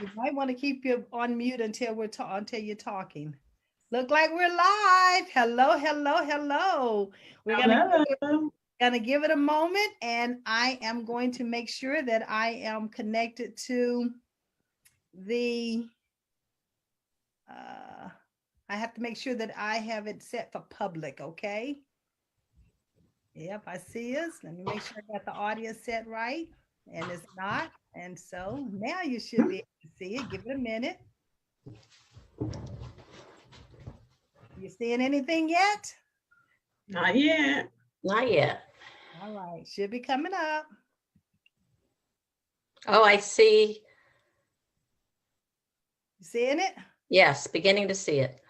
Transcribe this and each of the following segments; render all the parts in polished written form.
You might want to keep you on mute until until you're talking. Look like we're live. Hello, hello, hello. We're Hello. gonna give it a moment, and I am going to make sure that I am connected to the. Uh, I have to make sure that I have it set for public. Okay. Yep, I see us. Let me make sure I got the audio set right, and it's not. And so now you should be able to see it. Give it a minute. You seeing anything yet? Not yet. Not yet. All right, should be coming up. Oh, I see. You seeing it? Yes, beginning to see it.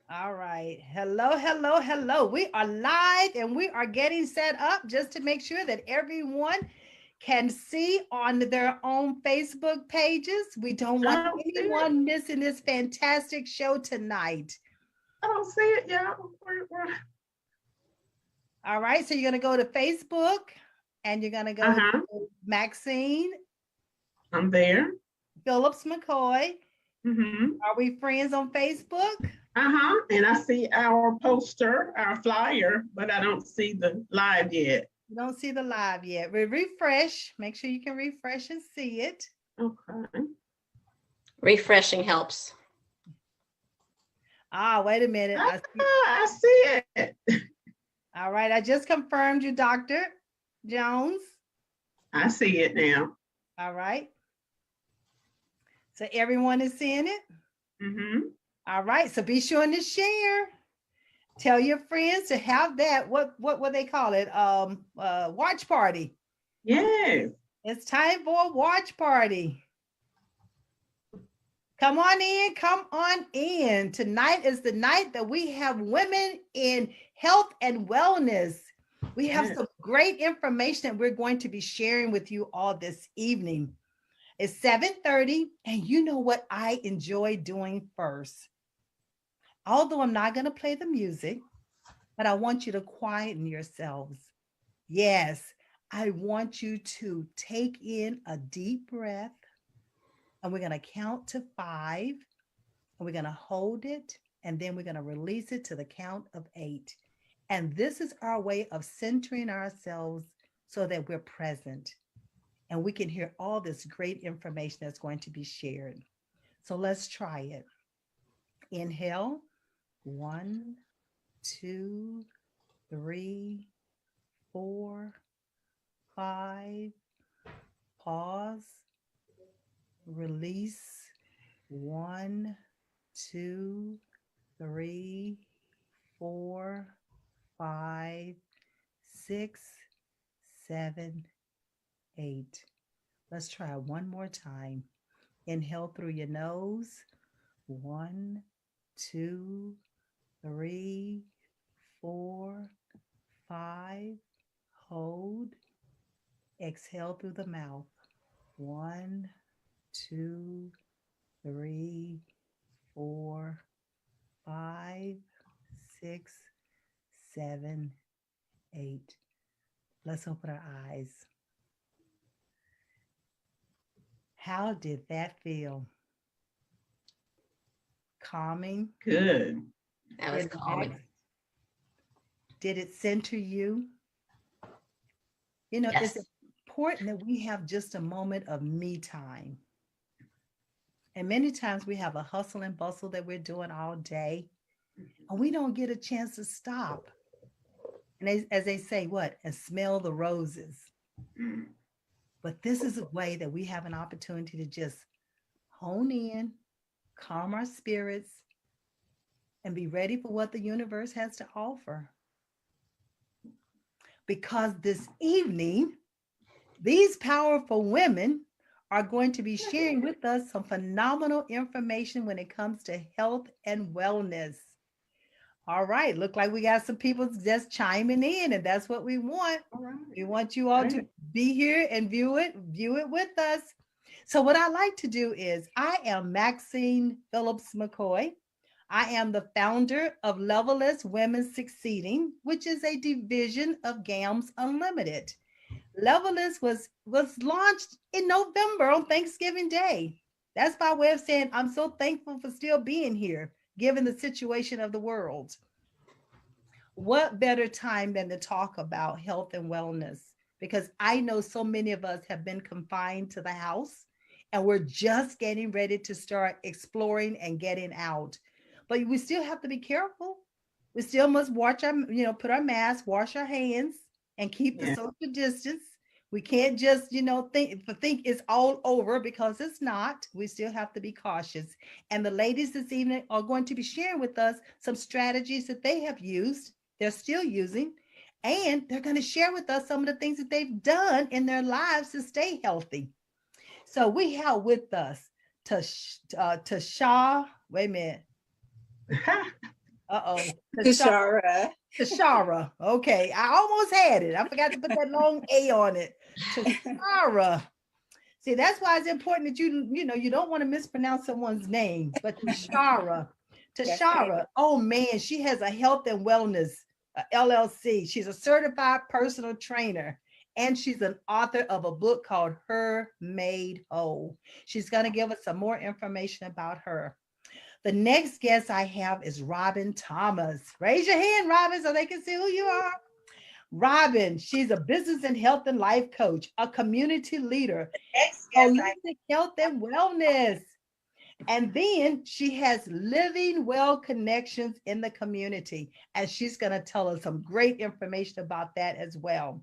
All right. Hello, hello, hello. We are live and we are getting set up just to make sure that everyone can see on their own Facebook pages. We don't want anyone missing this fantastic show tonight. I don't see it, y'all. All right, so you're going to go to Facebook and you're going to go to Maxine. I'm there. Phillips McCoy. Mm-hmm. Are we friends on Facebook? And I see our poster, our flyer, but I don't see the live yet. You don't see the live yet. We refresh. Make sure you can refresh and see it. Okay. Refreshing helps. Wait a minute. I see it. All right. I just confirmed you, Dr. Jones. I see it now. All right. So everyone is seeing it? Mm-hmm. All right. So be sure to share. Tell your friends to have that. What they call it? Watch party. Yes. It's time for a watch party. Come on in. Come on in. Tonight is the night that we have women in health and wellness. We have some great information that we're going to be sharing with you all this evening. It's 7:30, and you know what I enjoy doing first. Although I'm not going to play the music, but I want you to quieten yourselves. Yes, I want you to take in a deep breath, and we're going to count to 5, and we're going to hold it, and then we're going to release it to the count of 8. And this is our way of centering ourselves so that we're present and we can hear all this great information that's going to be shared. So let's try it. Inhale. 1, 2, 3, 4, 5. Pause. Release. 1, 2, 3, 4, 5, 6, 7, 8. Let's try one more time. Inhale through your nose. 1, 2, 3, 4, 5. Hold. Exhale through the mouth. 1, 2, 3, 4, 5, 6, 7, 8. Let's open our eyes. How did that feel? Calming? Good. That was calming. Did it center you? You know, Yes. It's important that we have just a moment of me time. And many times we have a hustle and bustle that we're doing all day, and we don't get a chance to stop. And as they say, what? And smell the roses. But this is a way that we have an opportunity to just hone in, calm our spirits, and be ready for what the universe has to offer. Because this evening, these powerful women are going to be sharing with us some phenomenal information when it comes to health and wellness. All right, look like we got some people just chiming in, and that's what we want. We want you all to be here and view it with us. So what I like to do is, I am Maxine Phillips McCoy. I am the founder of Leveless Women Succeeding, which is a division of GAMS Unlimited. Leveless was launched in November on Thanksgiving Day. That's my way of saying I'm so thankful for still being here, given the situation of the world. What better time than to talk about health and wellness? Because I know so many of us have been confined to the house and we're just getting ready to start exploring and getting out. But we still have to be careful. We still must watch our, put our mask, wash our hands, and keep the Yeah. social distance. We can't just, think it's all over because it's not. We still have to be cautious. And the ladies this evening are going to be sharing with us some strategies that they have used, they're still using, and they're going to share with us some of the things that they've done in their lives to stay healthy. So we have with us Tasha. Wait a minute. Uh-oh. Tashara. Tashara. Okay. I almost had it. I forgot to put that long A on it. Tashara. See, that's why it's important that you don't want to mispronounce someone's name, but Tashara. Tashara. Oh man, she has a health and wellness LLC. She's a certified personal trainer. And she's an author of a book called Her Made Whole. She's going to give us some more information about her. The next guest I have is Robin Thomas. Raise your hand, Robin, so they can see who you are. Robin, she's a business and health and life coach, a community leader, holistic health and wellness. And then she has Living Well connections in the community. And she's going to tell us some great information about that as well.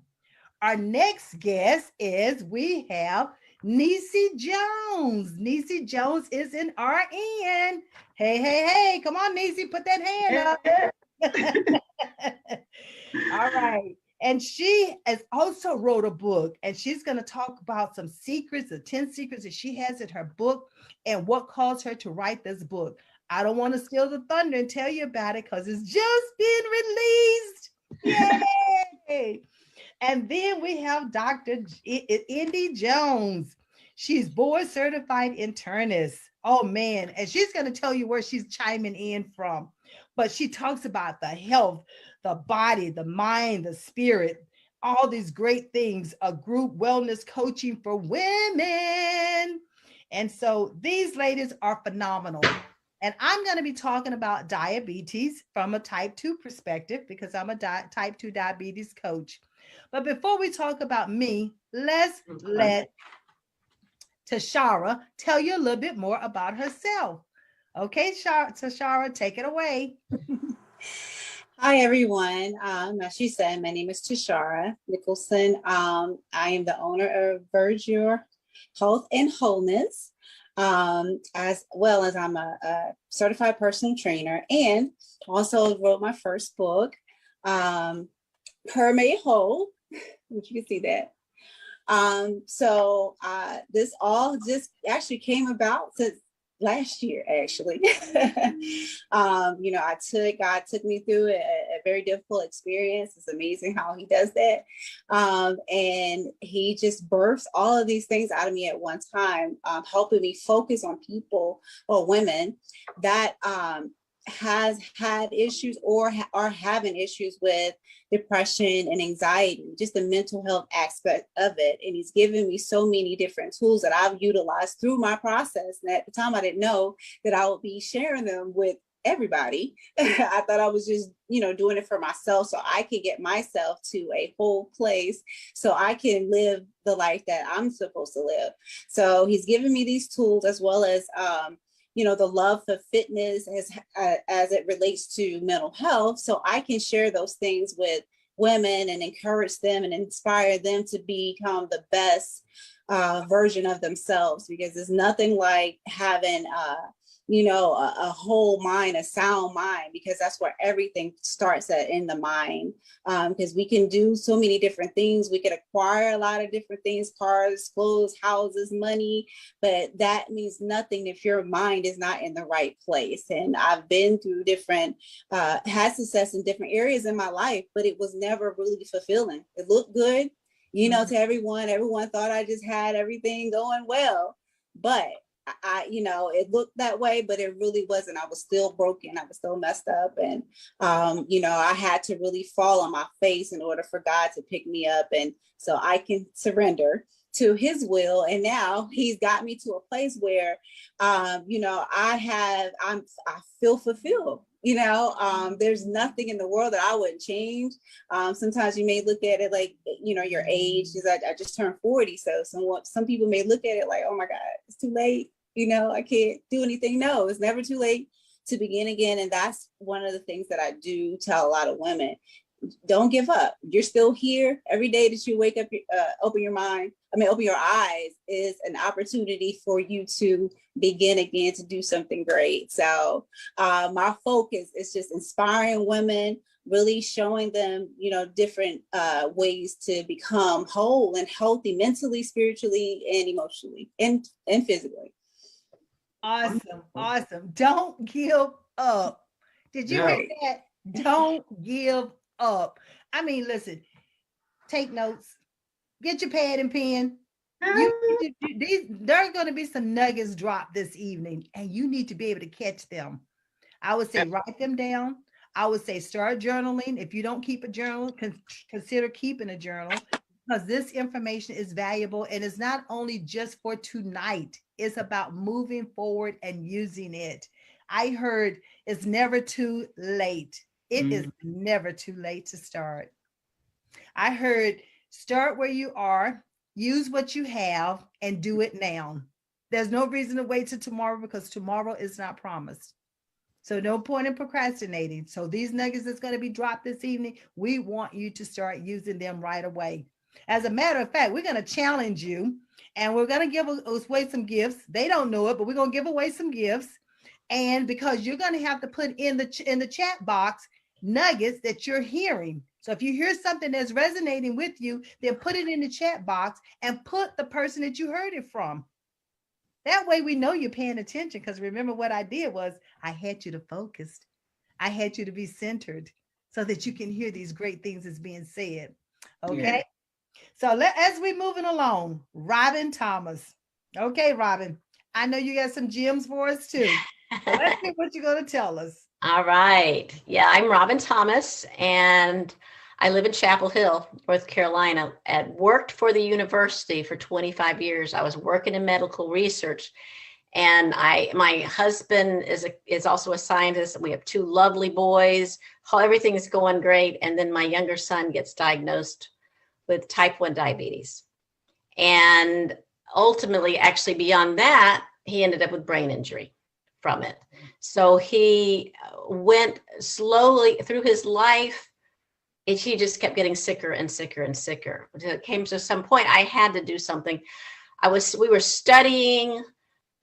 Our next guest is we have Nisi Jones. Nisi Jones is an RN. Hey, come on, Nisi, put that hand up. All right. And she has also wrote a book, and she's going to talk about some secrets, the 10 secrets that she has in her book and what caused her to write this book. I don't want to steal the thunder and tell you about it because it's just been released. Yay! And then we have Dr. Indy Jones. She's board certified internist. Oh man, and she's going to tell you where she's chiming in from. But she talks about the health, the body, the mind, the spirit, all these great things, a group wellness coaching for women. And so these ladies are phenomenal. And I'm going to be talking about diabetes from a type 2 perspective because I'm a type 2 diabetes coach. But before we talk about me, let's let Tashara tell you a little bit more about herself. Okay, Tashara, take it away. Hi, everyone. As she said, my name is Tashara Nicholson. I am the owner of Verdure Health and Wholeness, as well as I'm a certified personal trainer and also wrote my first book, Her Made Whole, which you can see that. So this all just actually came about since last year, actually. God took me through a very difficult experience. It's amazing how he does that. And he just births all of these things out of me at one time, helping me focus on people or women that has had issues or are having issues with depression and anxiety, just the mental health aspect of it. And he's given me so many different tools that I've utilized through my process. And at the time, I didn't know that I would be sharing them with everybody. I thought I was just, doing it for myself so I could get myself to a whole place so I can live the life that I'm supposed to live. So he's given me these tools as well as, the love for fitness as it relates to mental health. So I can share those things with women and encourage them and inspire them to become the best version of themselves, because there's nothing like having, a whole mind, a sound mind, because that's where everything starts at, in the mind. Because we can do so many different things. We can acquire a lot of different things, cars, clothes, houses, money, but that means nothing if your mind is not in the right place. And I've been through different, had success in different areas in my life, but it was never really fulfilling. It looked good, to everyone thought I just had everything going well, but it looked that way, but it really wasn't. I was still broken. I was still messed up. And, I had to really fall on my face in order for God to pick me up. And so I can surrender to his will. And now he's got me to a place where, you know, I feel fulfilled. You know, there's nothing in the world that I wouldn't change. Sometimes you may look at it like, you know, your age, because I just turned 40. So some people may look at it like, oh my God, it's too late. You know, I can't do anything. No, it's never too late to begin again. And that's one of the things that I do tell a lot of women. Don't give up. You're still here. Every day that you wake up, open your eyes is an opportunity for you to begin again, to do something great. So my focus is just inspiring women, really showing them, you know, different ways to become whole and healthy mentally, spiritually, and emotionally, and physically. Awesome. Awesome. Don't give up. Did you hear that? Don't give up. I mean, listen, take notes, get your pad and pen. There are going to be some nuggets dropped this evening, and you need to be able to catch them. I would say write them down. I would say start journaling. If you don't keep a journal, consider keeping a journal, because this information is valuable, and it's not only just for tonight. It's about moving forward and using it. I heard it's never too late. It is never too late to start. I heard start where you are, use what you have, and do it now. There's no reason to wait till tomorrow, because tomorrow is not promised. So no point in procrastinating. So these nuggets that's going to be dropped this evening, we want you to start using them right away. As a matter of fact, we're going to challenge you, and we're going to give away some gifts. They don't know it, but we're going to give away some gifts. And because you're going to have to put in the chat box nuggets that you're hearing. So if you hear something that's resonating with you, then put it in the chat box and put the person that you heard it from. That way we know you're paying attention, because remember what I did was I had you to focus. I had you to be centered so that you can hear these great things that's being said. Okay. Yeah. So as we moving along, Robin Thomas. Okay, Robin, I know you got some gems for us too. So let's see what you're going to tell us. All right. Yeah, I'm Robin Thomas, and I live in Chapel Hill, North Carolina. I worked for the university for 25 years. I was working in medical research, and my husband is also a scientist. We have 2 lovely boys. Everything is going great. And then my younger son gets diagnosed with type 1 diabetes. And ultimately, actually beyond that, he ended up with brain injury from it. So he went slowly through his life. He just kept getting sicker and sicker and sicker. It came to some point I had to do something. We were studying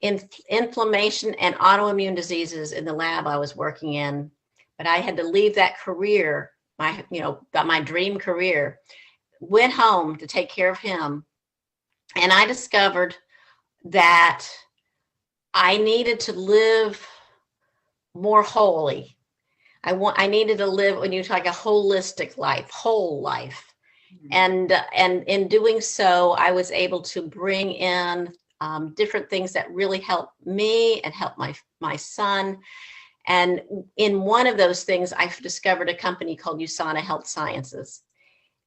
inflammation and autoimmune diseases in the lab I was working in, but I had to leave that career, got my dream career, went home to take care of him. And I discovered that I needed to live more wholly. I needed to live, when you talk, a holistic life, whole life. Mm-hmm. And in doing so, I was able to bring in different things that really helped me and helped my son. And in one of those things, I've discovered a company called USANA Health Sciences.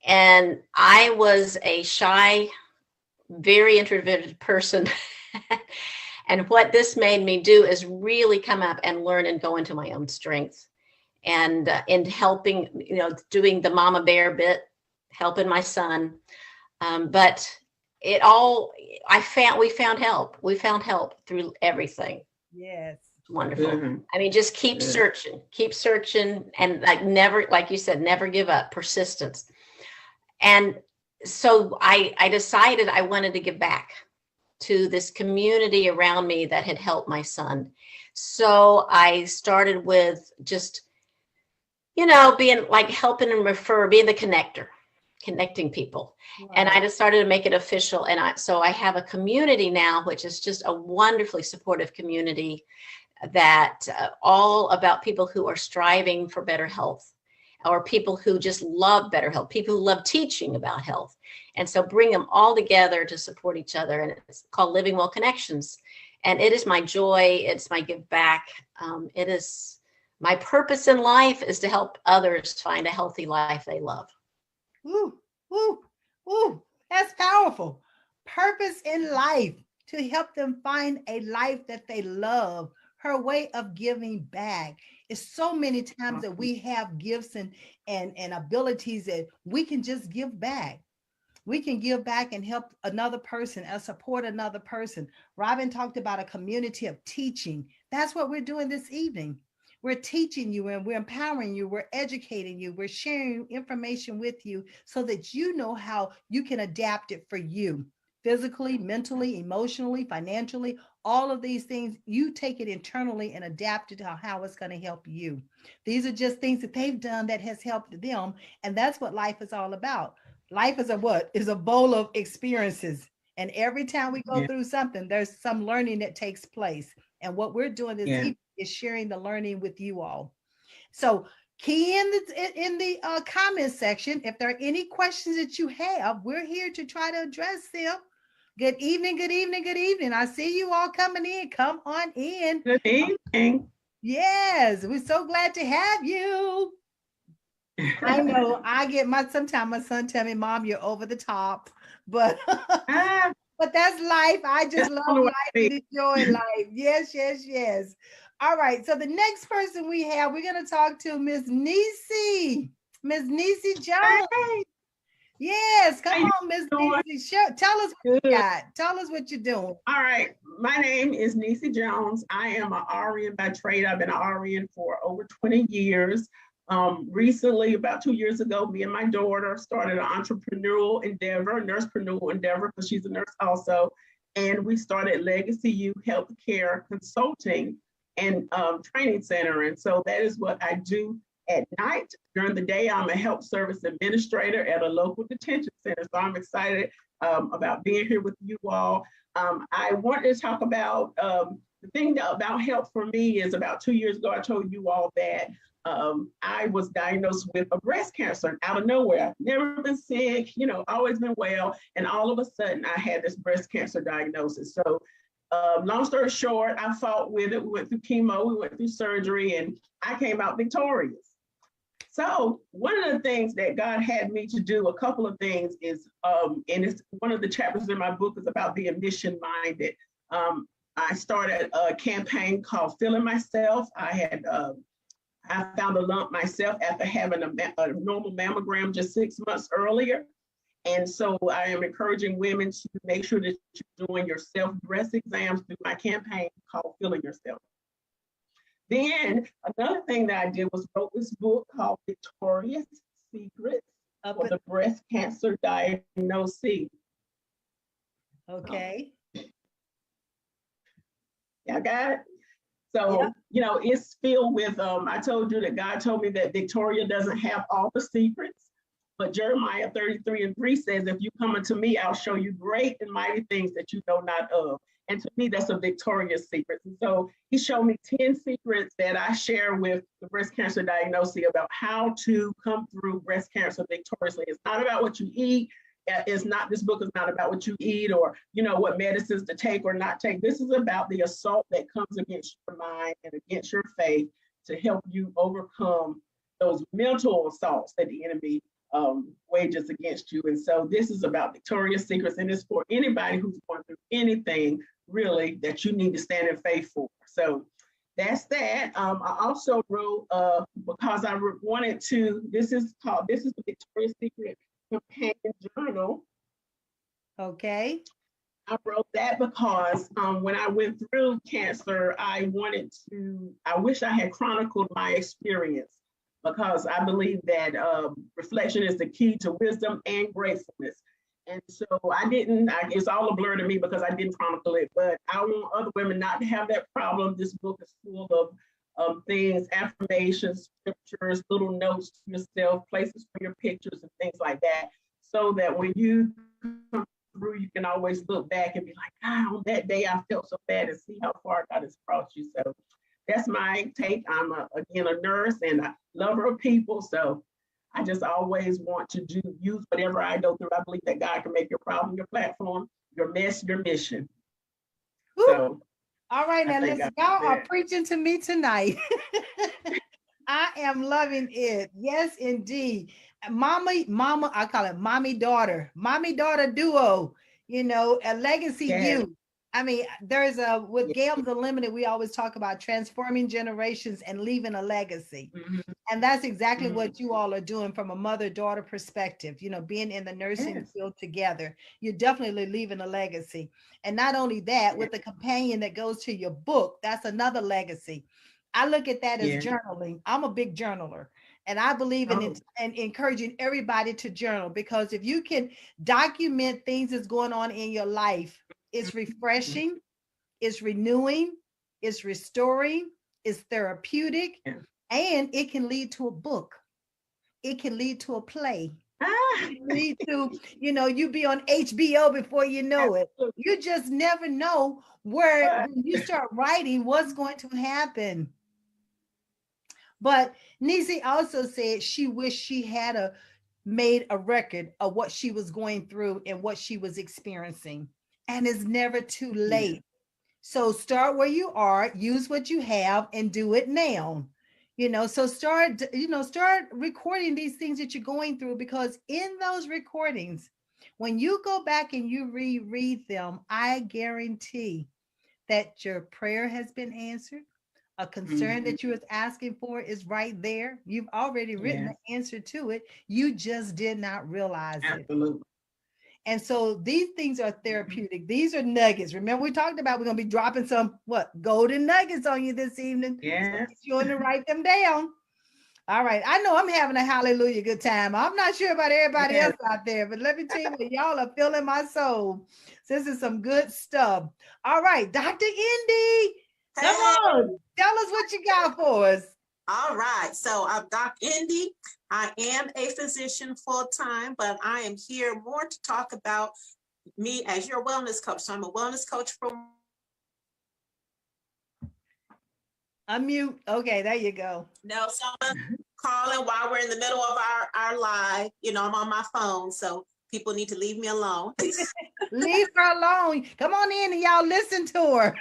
And I was a shy, very introverted person. And what this made me do is really come up and learn and go into my own strength. And in helping, doing the mama bear bit, helping my son. But we found help. We found help through everything. Yes. Wonderful. Mm-hmm. I mean, just keep searching, and like you said, never give up, persistence. And so I decided I wanted to give back to this community around me that had helped my son. So I started with just, being like helping and being the connector, connecting people. Wow. And I just started to make it official. And so I have a community now, which is just a wonderfully supportive community that all about people who are striving for better health, or people who just love better health, people who love teaching about health. And so bring them all together to support each other. And it's called Living Well Connections. And it is my joy. It's my give back. It is my purpose in life, is to help others find a healthy life they love. Ooh, ooh, ooh, that's powerful. purpose in life, to help them find a life that they love. Her way of giving back is so many times that we have gifts and abilities that we can just give back. We can give back and help another person and support another person. Robin talked about a community of teaching. That's what we're doing this evening. We're teaching you and we're empowering you. We're educating you. We're sharing information with you so that you know how you can adapt it for you physically, mentally, emotionally, financially, all of these things. You take it internally and adapt it to how it's going to help you. These are just things that they've done that has helped them. And that's what life is all about. Life is a what? Is a bowl of experiences. And every time we go through something, there's some learning that takes place. And what we're doing this evening is sharing the learning with you all. So key in the comment section. If there are any questions that you have, we're here to try to address them. Good evening, good evening, good evening. I see you all coming in. Come on in. Good evening. Yes, we're so glad to have you. I know I get sometimes my son tell me, Mom, you're over the top, but but that's life. I just love life and enjoy life. Yes, yes, yes. All right. So the next person we have, we're going to talk to Miss Niecy. Miss Niecy Jones. Hey. Yes, come on, Miss Niecy. Tell us what you got. Tell us what you're doing. All right. My name is Niecy Jones. I am an RN by trade. I've been an RN for over 20 years. Recently, about 2 years ago, me and my daughter started an entrepreneurial endeavor, nursepreneur endeavor, because she's a nurse also. And we started Legacy U Healthcare Consulting and Training Center. And so that is what I do at night. During the day, I'm a health service administrator at a local detention center. So I'm excited about being here with you all. I wanted to talk about the thing about health for me is about 2 years ago, I told you all that I was diagnosed with a breast cancer out of nowhere. I've never been sick, always been well. And all of a sudden I had this breast cancer diagnosis. So long story short, I fought with it. We went through chemo, we went through surgery, and I came out victorious. So one of the things that God had me to do, a couple of things is, and it's one of the chapters in my book is about being mission minded. I started a campaign called Feeling Myself. I found a lump myself after having a normal mammogram just 6 months earlier. And so I am encouraging women to make sure that you're doing your self-breast exams through my campaign called Feeling Yourself. Then another thing that I did was wrote this book called Victorious Secrets for the Breast Cancer Diagnosee. Okay. Y'all got it? So, it's filled with, I told you that God told me that Victoria doesn't have all the secrets, but Jeremiah 33:3 says, if you come unto me, I'll show you great and mighty things that you know not of. And to me, that's a victorious secret. And so he showed me 10 secrets that I share with the breast cancer diagnosee about how to come through breast cancer victoriously. It's not about what you eat. This book is not about what you eat or, what medicines to take or not take. This is about the assault that comes against your mind and against your faith to help you overcome those mental assaults that the enemy wages against you. And so this is about victorious secrets, and it's for anybody who's going through anything really that you need to stand in faith for. So that's that. I also wrote, because I wanted to, this is the Victorious Secret Companion Journal. Okay. I wrote that because when I went through cancer, I wish I had chronicled my experience, because I believe that reflection is the key to wisdom and gratefulness. And so it's all a blur to me because I didn't chronicle it, but I want other women not to have that problem. This book is full of things, affirmations, scriptures, little notes to yourself, places for your pictures and things like that, so that when you come through, you can always look back and be like, God, on that day I felt so bad, and see how far God has brought you. So that's my take. I'm again a nurse and a lover of people. So I just always want to use whatever I go through. I believe that God can make your problem your platform, your mess your mission. Woo. So all right, now listen, y'all are preaching to me tonight. I am loving it. Yes, indeed. Mama, I call it mommy daughter duo. a legacy you. I mean, there's with Games Unlimited, we always talk about transforming generations and leaving a legacy. And that's exactly what you all are doing from a mother-daughter perspective, being in the nursing field together. You're definitely leaving a legacy. And not only that, with the companion that goes to your book, that's another legacy. I look at that as journaling. I'm a big journaler. And I believe in it and encouraging everybody to journal, because if you can document things that's going on in your life, it's refreshing, it's renewing, it's restoring, it's therapeutic, and it can lead to a book. It can lead to a play. It can lead to, you be on HBO before you know it. You just never know where when you start writing, what's going to happen. But Nisi also said she wished she had made a record of what she was going through and what she was experiencing. And it's never too late. So start where you are, use what you have, and do it now. So start recording these things that you're going through, because in those recordings, when you go back and you reread them, I guarantee that your prayer has been answered. A concern that you was asking for is right there. You've already written the answer to it. You just did not realize it. And so these things are therapeutic. These are nuggets. Remember, we talked about we're going to be dropping some golden nuggets on you this evening. So you want to write them down. All right. I know I'm having a hallelujah good time. I'm not sure about everybody else out there, but let me tell you what, y'all are filling my soul. This is some good stuff. All right, Dr. Indy, come on. Tell us what you got for us. All right. So I'm Doc Indy. I am a physician full-time, but I am here more to talk about me as your wellness coach. So I'm a wellness coach from... Unmute. Okay, there you go. No, someone calling while we're in the middle of our live. I'm on my phone, so people need to leave me alone. Leave her alone. Come on in and y'all listen to her.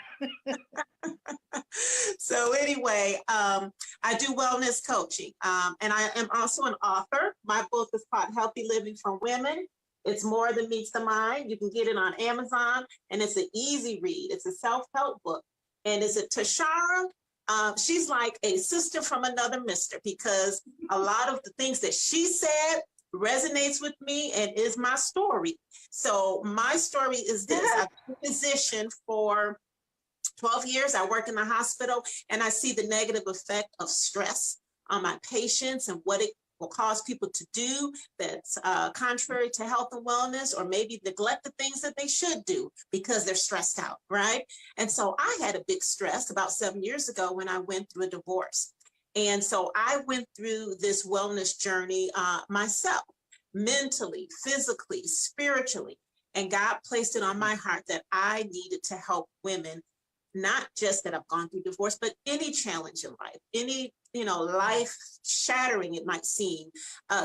So anyway, I do wellness coaching, and I am also an author. My book is called Healthy Living for Women. It's more than meets the mind. You can get it on Amazon, and it's an easy read. It's a self-help book. And is it Tashara? She's like a sister from another mister, because a lot of the things that she said resonates with me and is my story. So my story is this. I've been a physician for 12 years. I work in the hospital, and I see the negative effect of stress on my patients and what it will cause people to do that's contrary to health and wellness, or maybe neglect the things that they should do because they're stressed out, right? And so I had a big stress about 7 years ago when I went through a divorce. And so I went through this wellness journey myself, mentally, physically, spiritually, and God placed it on my heart that I needed to help women, not just that I've gone through divorce, but any challenge in life, any, life shattering, it might seem,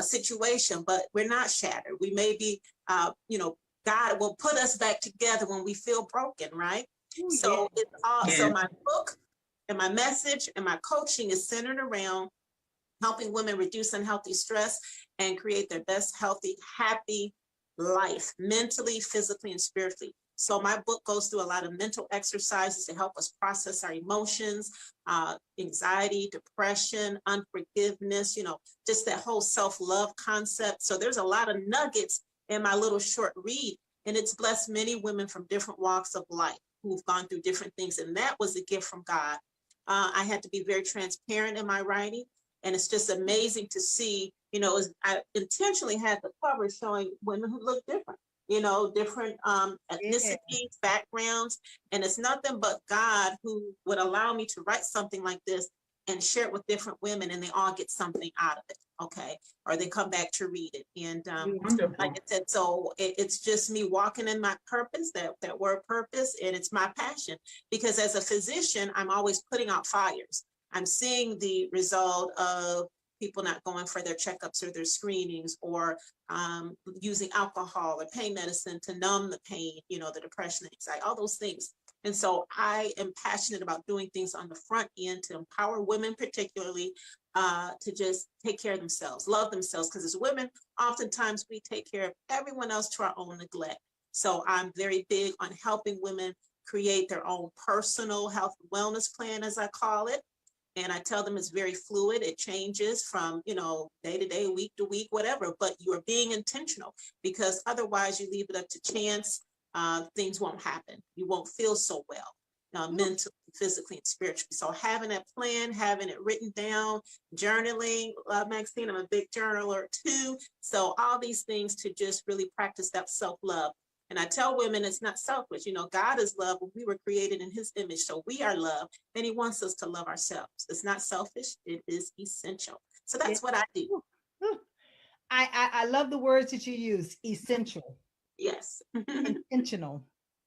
situation, but we're not shattered. We may be, God will put us back together when we feel broken, right? Ooh, so it's all, so my book and my message and my coaching is centered around helping women reduce unhealthy stress and create their best, healthy, happy life, mentally, physically, and spiritually. So my book goes through a lot of mental exercises to help us process our emotions, anxiety, depression, unforgiveness, just that whole self-love concept. So there's a lot of nuggets in my little short read, and it's blessed many women from different walks of life who've gone through different things. And that was a gift from God. I had to be very transparent in my writing, and it's just amazing to see, I intentionally had the cover showing women who look different. Different ethnicities, backgrounds, and it's nothing but God who would allow me to write something like this and share it with different women, and they all get something out of it, okay? Or they come back to read it. And like I said, so it's just me walking in my purpose, that word purpose, and it's my passion, because as a physician, I'm always putting out fires. I'm seeing the result of people not going for their checkups or their screenings, or using alcohol or pain medicine to numb the pain, the depression, the anxiety, all those things. And so I am passionate about doing things on the front end to empower women, particularly to just take care of themselves, love themselves, because as women, oftentimes we take care of everyone else to our own neglect. So I'm very big on helping women create their own personal health and wellness plan, as I call it. And I tell them it's very fluid. It changes from, day to day, week to week, whatever, but you are being intentional, because otherwise you leave it up to chance. Things won't happen. You won't feel so well, mentally, physically, and spiritually. So having a plan, having it written down, journaling, Maxine, I'm a big journaler too. So all these things to just really practice that self-love. And I tell women it's not selfish. God is love. We were created in his image. So we are love. And he wants us to love ourselves. It's not selfish. It is essential. So that's what I do. I love the words that you use. Essential. Yes. Intentional.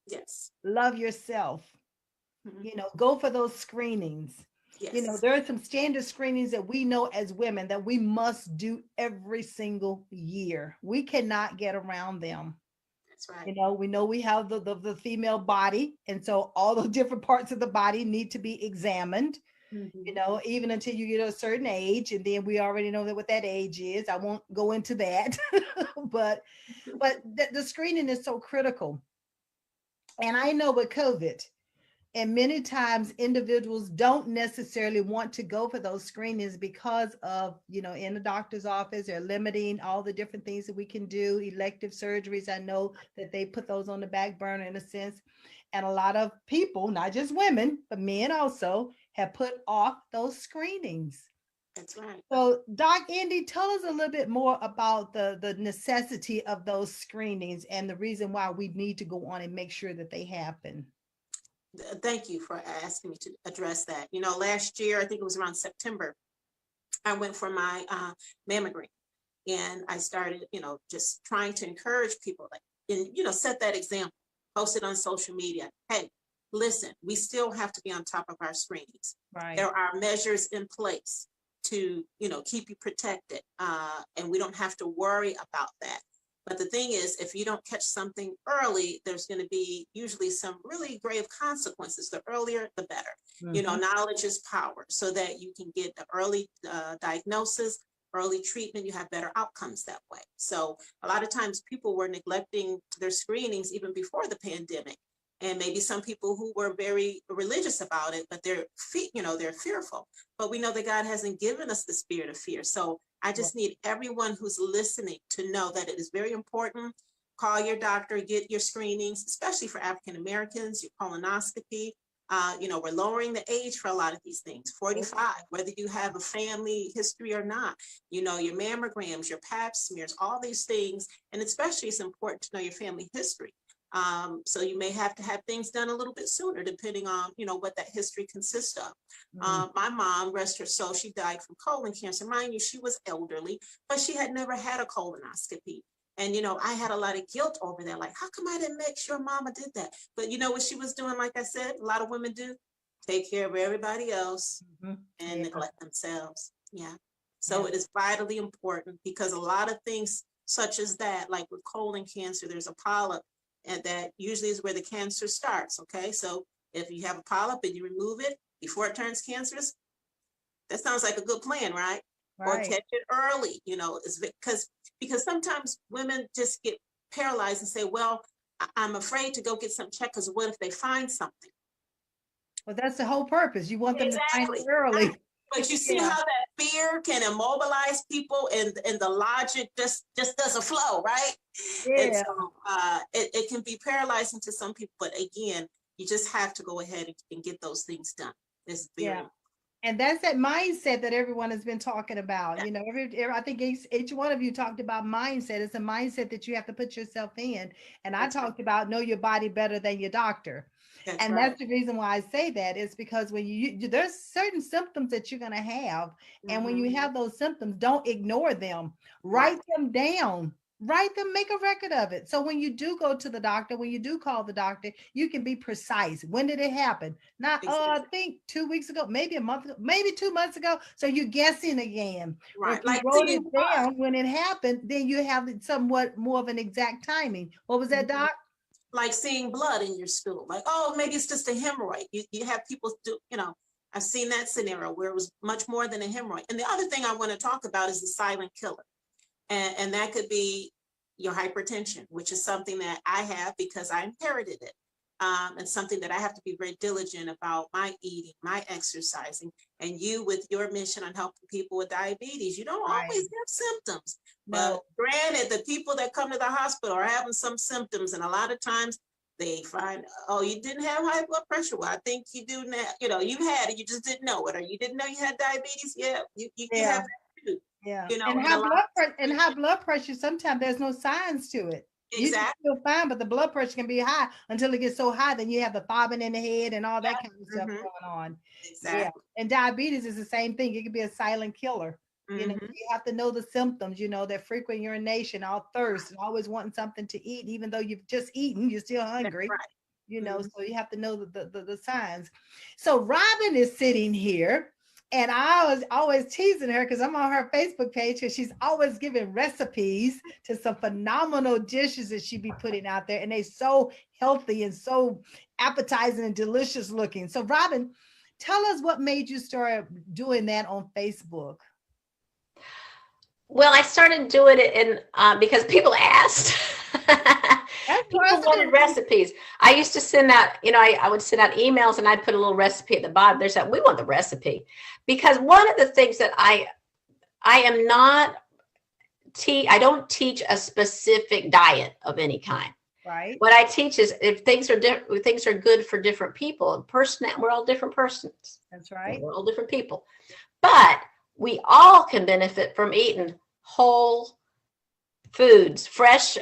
Yes. Love yourself. Go for those screenings. Yes. There are some standard screenings that we know as women that we must do every single year. We cannot get around them. That's right. We know we have the female body, and so all the different parts of the body need to be examined. Even until you get a certain age, and then we already know that what that age is. I won't go into that, but the screening is so critical. And I know with COVID, and many times individuals don't necessarily want to go for those screenings because of, in the doctor's office, they're limiting all the different things that we can do, elective surgeries. I know that they put those on the back burner in a sense. And a lot of people, not just women, but men also, have put off those screenings. That's right. So Doc Indy, tell us a little bit more about the necessity of those screenings and the reason why we need to go on and make sure that they happen. Thank you for asking me to address that. Last year, I think it was around September, I went for my mammogram, and I started, just trying to encourage people, set that example, post it on social media. Hey, listen, we still have to be on top of our screenings. Right. There are measures in place to, keep you protected, and we don't have to worry about that. But the thing is, if you don't catch something early, there's going to be usually some really grave consequences. The earlier, the better. Knowledge is power, so that you can get the early diagnosis, early treatment. You have better outcomes that way. So a lot of times people were neglecting their screenings even before the pandemic. And maybe some people who were very religious about it, but they're fearful. But we know that God hasn't given us the spirit of fear. So I just need everyone who's listening to know that it is very important. Call your doctor, get your screenings, especially for African Americans, your colonoscopy. We're lowering the age for a lot of these things, 45, whether you have a family history or not. Your mammograms, your pap smears, all these things. And especially it's important to know your family history. So you may have to have things done a little bit sooner, depending on, what that history consists of. My mom, rest her soul, she died from colon cancer. Mind you, she was elderly, but she had never had a colonoscopy. And, I had a lot of guilt over that. Like, how come I didn't make sure mama did that? But you know what she was doing, like I said, a lot of women do? Take care of everybody else and neglect themselves. Yeah. So it is vitally important, because a lot of things such as that, like with colon cancer, there's a polyp, and that usually is where the cancer starts. Okay. So if you have a polyp and you remove it before it turns cancerous, that sounds like a good plan, right? Or catch it early, it's because sometimes women just get paralyzed and say, well, I'm afraid to go get some check, because what if they find something? Well, that's the whole purpose. You want them to find it early. But you see how that fear can immobilize people, and the logic just doesn't flow, right? Yeah. And so it can be paralyzing to some people, but again, you just have to go ahead and get those things done. It's very important. And that's that mindset that everyone has been talking about. I think each one of you talked about mindset. It's a mindset that you have to put yourself in. And I talked about know your body better than your doctor. That's the reason why I say that is because when there's certain symptoms that you're going to have. And when you have those symptoms, don't ignore them. Write them down. Write them, make a record of it. So when you do go to the doctor, when you do call the doctor, you can be precise. When did it happen? Not, I think 2 weeks ago, maybe a month ago, maybe 2 months ago. So you're guessing again. Right. If you wrote it down when it happened, then you have somewhat more of an exact timing. What was that, Doc? Like seeing blood in your stool. Like, oh, maybe it's just a hemorrhoid. You have people do, I've seen that scenario where it was much more than a hemorrhoid. And the other thing I want to talk about is the silent killer. And that could be, your hypertension, which is something that I have because I inherited it. And something that I have to be very diligent about my eating, my exercising, and you with your mission on helping people with diabetes. You don't Right. always have symptoms, No. but granted, the people that come to the hospital are having some symptoms, and a lot of times they find, oh, you didn't have high blood pressure. Well, I think you do now. You know, you had it, you just didn't know it, or you didn't know you had diabetes. Yeah, you Yeah. have that too. Yeah. You know, And and high blood pressure, sometimes there's no signs to it. You can exactly. feel fine, but the blood pressure can be high until it gets so high, then you have the throbbing in the head and all that kind of stuff Mhm. going on. Exactly. Yeah. And diabetes is the same thing. It can be a silent killer. You know, Mhm. you have to know the symptoms, you know, that frequent urination, all thirst, and always wanting something to eat, even though you've just eaten, you're still That's hungry. right. You know, Mhm. so you have to know the signs. So Robin is sitting here, and I was always teasing her because I'm on her Facebook page because she's always giving recipes to some phenomenal dishes that she be putting out there, and they're so healthy and so appetizing and delicious looking. So Robin, tell us what made you start doing that on Facebook. Well, I started doing it because people asked. People wanted recipes. I used to send out, I would send out emails and I'd put a little recipe at the bottom. There's that, we want the recipe. Because one of the things that I am not, I don't teach a specific diet of any kind. Right. What I teach is if things are good for different people, we're all different persons. That's right. We're all different people. But we all can benefit from eating whole foods, fresh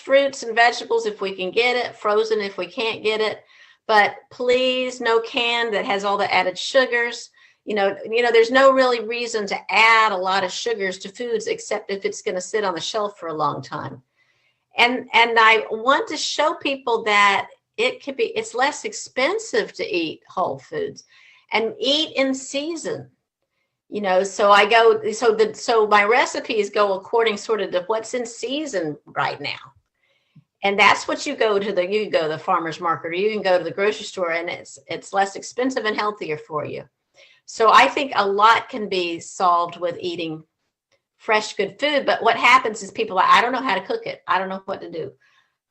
fruits and vegetables if we can get it, frozen if we can't get it. But please, no canned that has all the added sugars. There's no really reason to add a lot of sugars to foods except if it's going to sit on the shelf for a long time. And I want to show people that it's less expensive to eat whole foods and eat in season. So my recipes go according sort of to what's in season right now. And that's what you go to the farmer's market, or you can go to the grocery store, and it's less expensive and healthier for you. So I think a lot can be solved with eating fresh, good food. But what happens is people are like, I don't know how to cook it. I don't know what to do.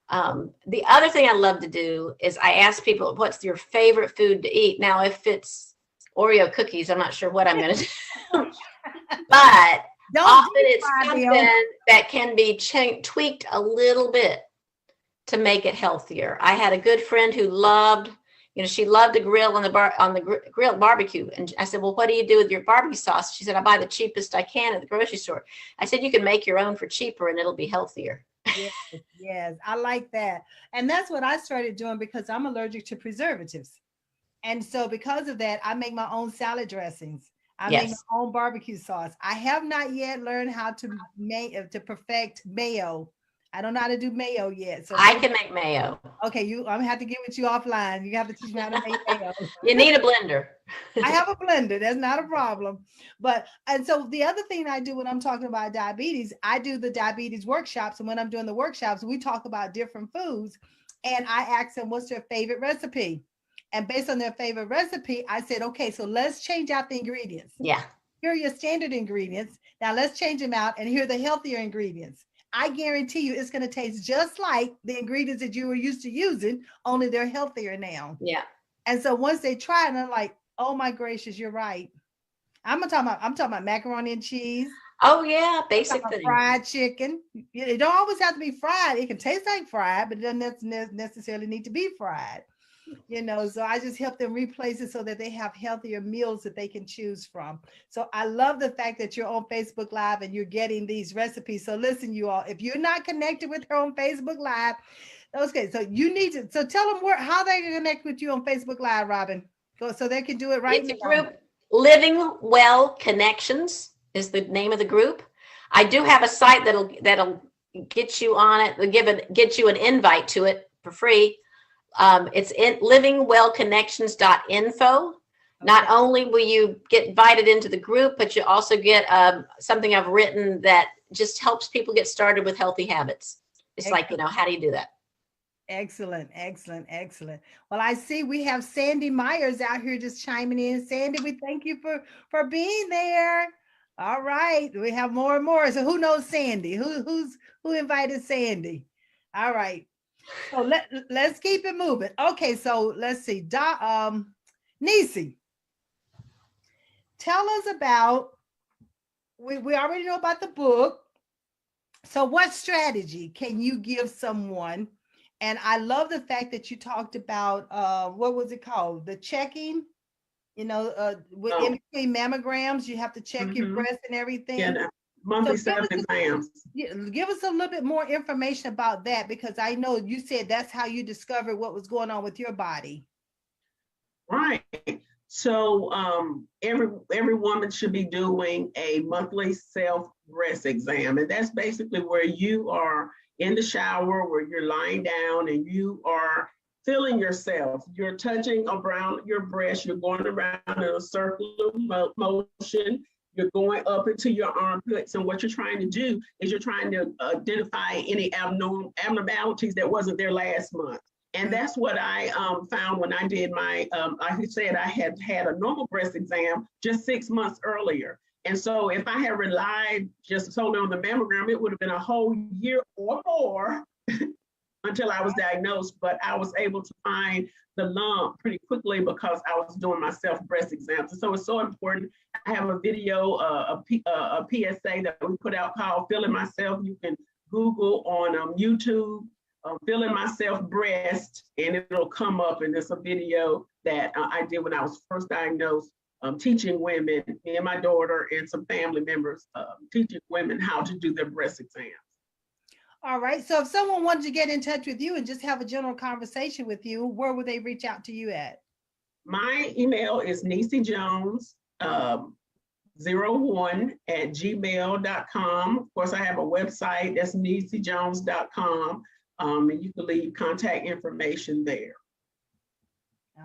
The other thing I love to do is I ask people, what's your favorite food to eat? Now, if it's Oreo cookies, I'm not sure what I'm going to do. But often it's something that can be tweaked a little bit to make it healthier. I had a good friend who she loved to grill on the grill barbecue. And I said, well, what do you do with your barbecue sauce? She said, I buy the cheapest I can at the grocery store. I said, you can make your own for cheaper and it'll be healthier. Yes, I like that. And that's what I started doing because I'm allergic to preservatives. And so because of that, I make my own salad dressings. I make my own barbecue sauce. I have not yet learned how to perfect mayo. I don't know how to do mayo yet. So I can make mayo. Okay, I'm gonna have to get with you offline. You have to teach me how to make mayo. You need a blender. I have a blender. That's not a problem. And so the other thing I do when I'm talking about diabetes, I do the diabetes workshops. And when I'm doing the workshops, we talk about different foods. And I ask them, what's their favorite recipe? And based on their favorite recipe, I said, okay, so let's change out the ingredients. Yeah. Here are your standard ingredients. Now let's change them out. And here are the healthier ingredients. I guarantee you it's going to taste just like the ingredients that you were used to using, only they're healthier now. Yeah. And so once they try it, they're like, oh my gracious, you're right. I'm talking about macaroni and cheese. Oh yeah, basic thing. Fried chicken. It don't always have to be fried. It can taste like fried, but it doesn't necessarily need to be fried. So I just help them replace it so that they have healthier meals that they can choose from. So I love the fact that you're on Facebook Live and you're getting these recipes. So listen, you all, if you're not connected with her on Facebook Live, okay, so you need to, so tell them how they can connect with you on Facebook Live, Robin, so they can do it right now. It's a group, Living Well Connections is the name of the group. I do have a site that'll get you on it, get you an invite to it for free. It's in livingwellconnections.info. Okay. Not only will you get invited into the group, but you also get something I've written that just helps people get started with healthy habits. It's Excellent. Like, how do you do that? Excellent. Well, I see we have Sandy Myers out here just chiming in. Sandy, we thank you for being there. All right, we have more and more. So who knows Sandy? Who invited Sandy? All right. So let's keep it moving. Okay, so let's see. Nisi, tell us about, we already know about the book. So what strategy can you give someone? And I love the fact that you talked about what was it called? The checking, in between mammograms, you have to check your breast and everything. Yeah, monthly self exams. Give us a little bit more information about that, because I know you said that's how you discovered what was going on with your body. Right. So every woman should be doing a monthly self breast exam. And that's basically where you are in the shower, where you're lying down and you are feeling yourself. You're touching around your breast. You're going around in a circular motion. You're going up into your armpits. And what you're trying to do is you're trying to identify any abnormalities that wasn't there last month. And that's what I found when I did my, like I said, I had had a normal breast exam just 6 months earlier. And so if I had relied just solely on the mammogram, it would have been a whole year or more until I was diagnosed. But I was able to find the lump pretty quickly because I was doing my self breast exams. And so it's so important. I have a video, a PSA that we put out called Feeling Myself. You can Google on YouTube. Feeling myself breast, and it'll come up. And it's a video that I did when I was first diagnosed, teaching women, me and my daughter and some family members, teaching women how to do their breast exams. All right. So if someone wanted to get in touch with you and just have a general conversation with you, where would they reach out to you at? My email is nisijones01@gmail.com. Of course, I have a website that's nisijones.com. And you can leave contact information there.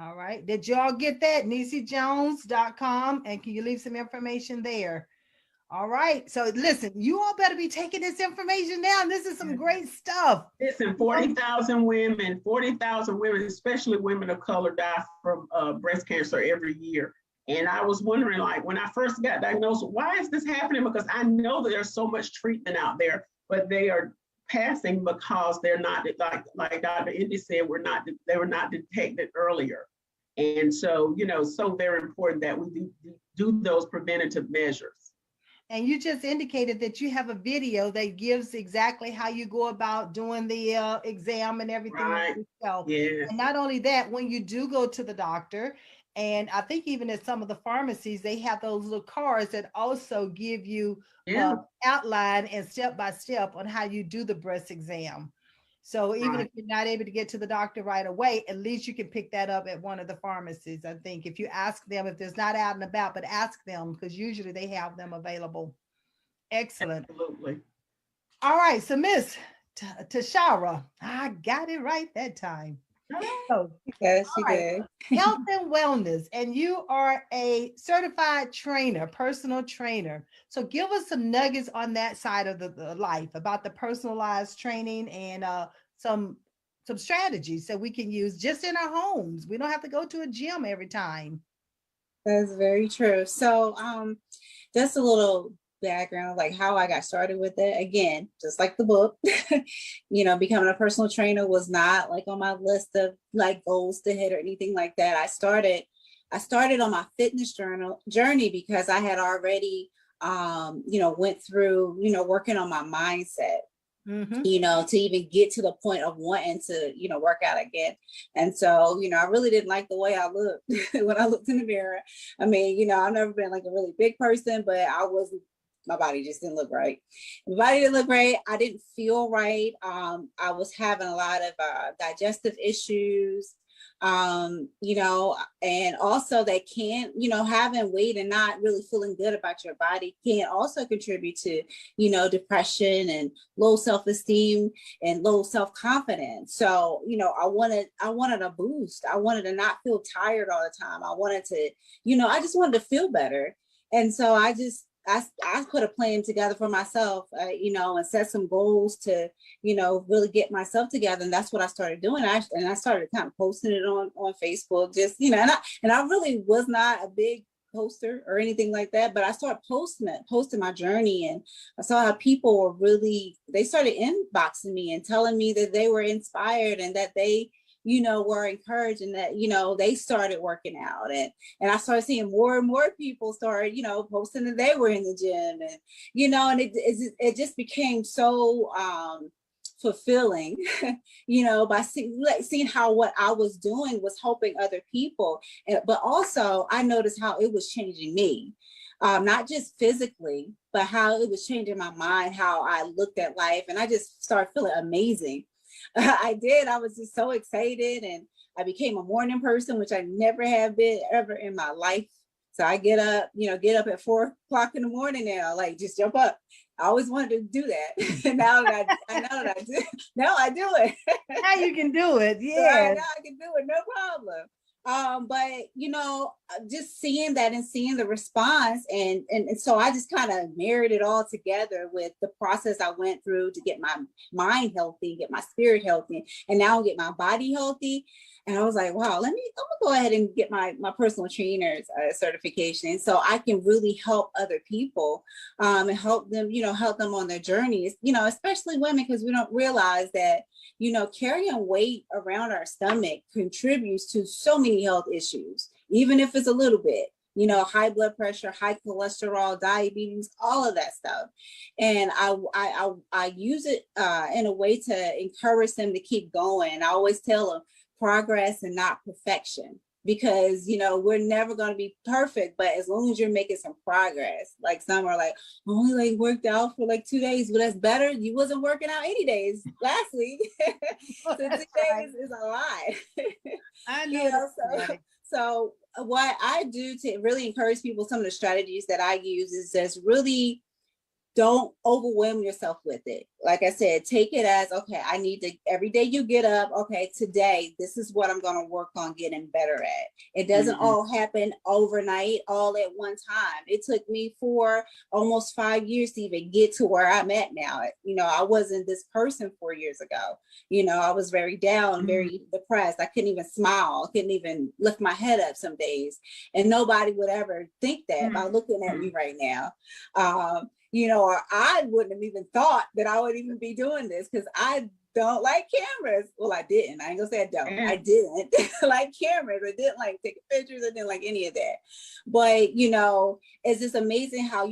All right. Did y'all get that? nisijones.com. And can you leave some information there? All right. So listen, you all better be taking this information down. This is some great stuff. Listen, 40,000 women, especially women of color, die from breast cancer every year. And I was wondering, like, when I first got diagnosed, why is this happening? Because I know that there's so much treatment out there, but they are passing because they're not, like Dr. Indy said, they were not detected earlier. And so, so very important that we do those preventative measures. And you just indicated that you have a video that gives exactly how you go about doing the exam and everything. Right. Yourself. Yes. And not only that, when you do go to the doctor, and I think even at some of the pharmacies, they have those little cards that also give you outline and step-by-step on how you do the breast exam. So even if you're not able to get to the doctor right away, at least you can pick that up at one of the pharmacies. I think if you ask them, if there's not out and about, but ask them, because usually they have them available. Excellent. Absolutely. All right. So Miss Tashara, I got it right that time. So, yes, you did. Health and wellness, and you are a certified trainer, personal trainer. So give us some nuggets on that side of the life about the personalized training and some strategies that we can use just in our homes. We don't have to go to a gym every time. That's very true. So just a little background, like how I got started with it. Again, just like the book, becoming a personal trainer was not like on my list of like goals to hit or anything like that. I started on my fitness journey because I had already, went through, working on my mindset, to even get to the point of wanting to, work out again. And so, I really didn't like the way I looked when I looked in the mirror. I mean, I've never been like a really big person, but my body just didn't look right. My body didn't look right. I didn't feel right. I was having a lot of digestive issues, and also they can, having weight and not really feeling good about your body can also contribute to, depression and low self-esteem and low self-confidence. So, I wanted a boost. I wanted to not feel tired all the time. I wanted to, I just wanted to feel better. And so I put a plan together for myself, and set some goals to, really get myself together. And that's what I started doing. And I started kind of posting it on Facebook, just, and I really was not a big poster or anything like that, but I started posting my journey, and I saw how people were really, they started inboxing me and telling me that they were inspired and that they, were encouraged, and that, they started working out, and I started seeing more and more people start, posting that they were in the gym, and, and it just became so, fulfilling, by seeing how what I was doing was helping other people. But also I noticed how it was changing me, not just physically, but how it was changing my mind, how I looked at life. And I just started feeling amazing. I was just so excited, and I became a morning person, which I never have been ever in my life. So I get up at 4:00 in the morning now, like just jump up. I always wanted to do that. And now that I know that I do, now I do it. Now you can do it. So Yeah. now I can do it, no problem. But just seeing that and seeing the response, and so I just kind of married it all together with the process I went through to get my mind healthy, get my spirit healthy, and now get my body healthy. And I was like, wow, I'm gonna go ahead and get my personal trainer's certification, so I can really help other people, and help them on their journeys, especially women, because we don't realize that, carrying weight around our stomach contributes to so many health issues, even if it's a little bit, high blood pressure, high cholesterol, diabetes, all of that stuff. And I use it in a way to encourage them to keep going. I always tell them progress and not perfection, because we're never going to be perfect, but as long as you're making some progress. Like some are like, only like worked out for like 2 days, but that's better. You wasn't working out any days last week. So 2 days is a lot. I know. So what I do to really encourage people, some of the strategies that I use is just really don't overwhelm yourself with it. Like I said, take it as, okay, I need to, every day you get up, okay, today, this is what I'm going to work on getting better at. It doesn't all happen overnight, all at one time. It took me for almost 5 years to even get to where I'm at now. I wasn't this person 4 years ago. I was very down, very depressed. I couldn't even smile. I couldn't even lift my head up some days. And nobody would ever think that by looking at me right now. Or I wouldn't have even thought that I would even be doing this, because I don't like cameras. Well, I didn't. I ain't gonna say I don't. I didn't like cameras. I didn't like taking pictures. I didn't like any of that. But, it's just amazing how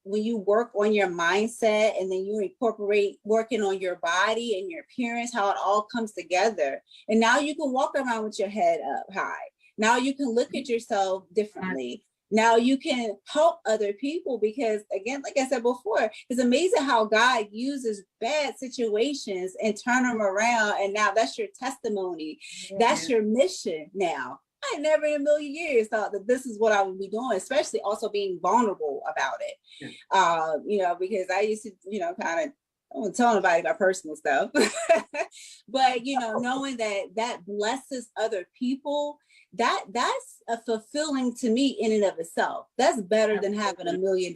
when you work on your mindset and then you incorporate working on your body and your appearance, how it all comes together. And now you can walk around with your head up high. Now you can look at yourself differently. Now you can help other people, because again, like I said before, it's amazing how God uses bad situations and turn them around. And now that's your testimony. Yeah. That's your mission now. I never in a million years thought that this is what I would be doing, especially also being vulnerable about it. Yeah. Because I used to, kind of, I won't tell anybody about personal stuff, but, knowing that blesses other people, that's a fulfilling to me in and of itself. That's better than having $1 million.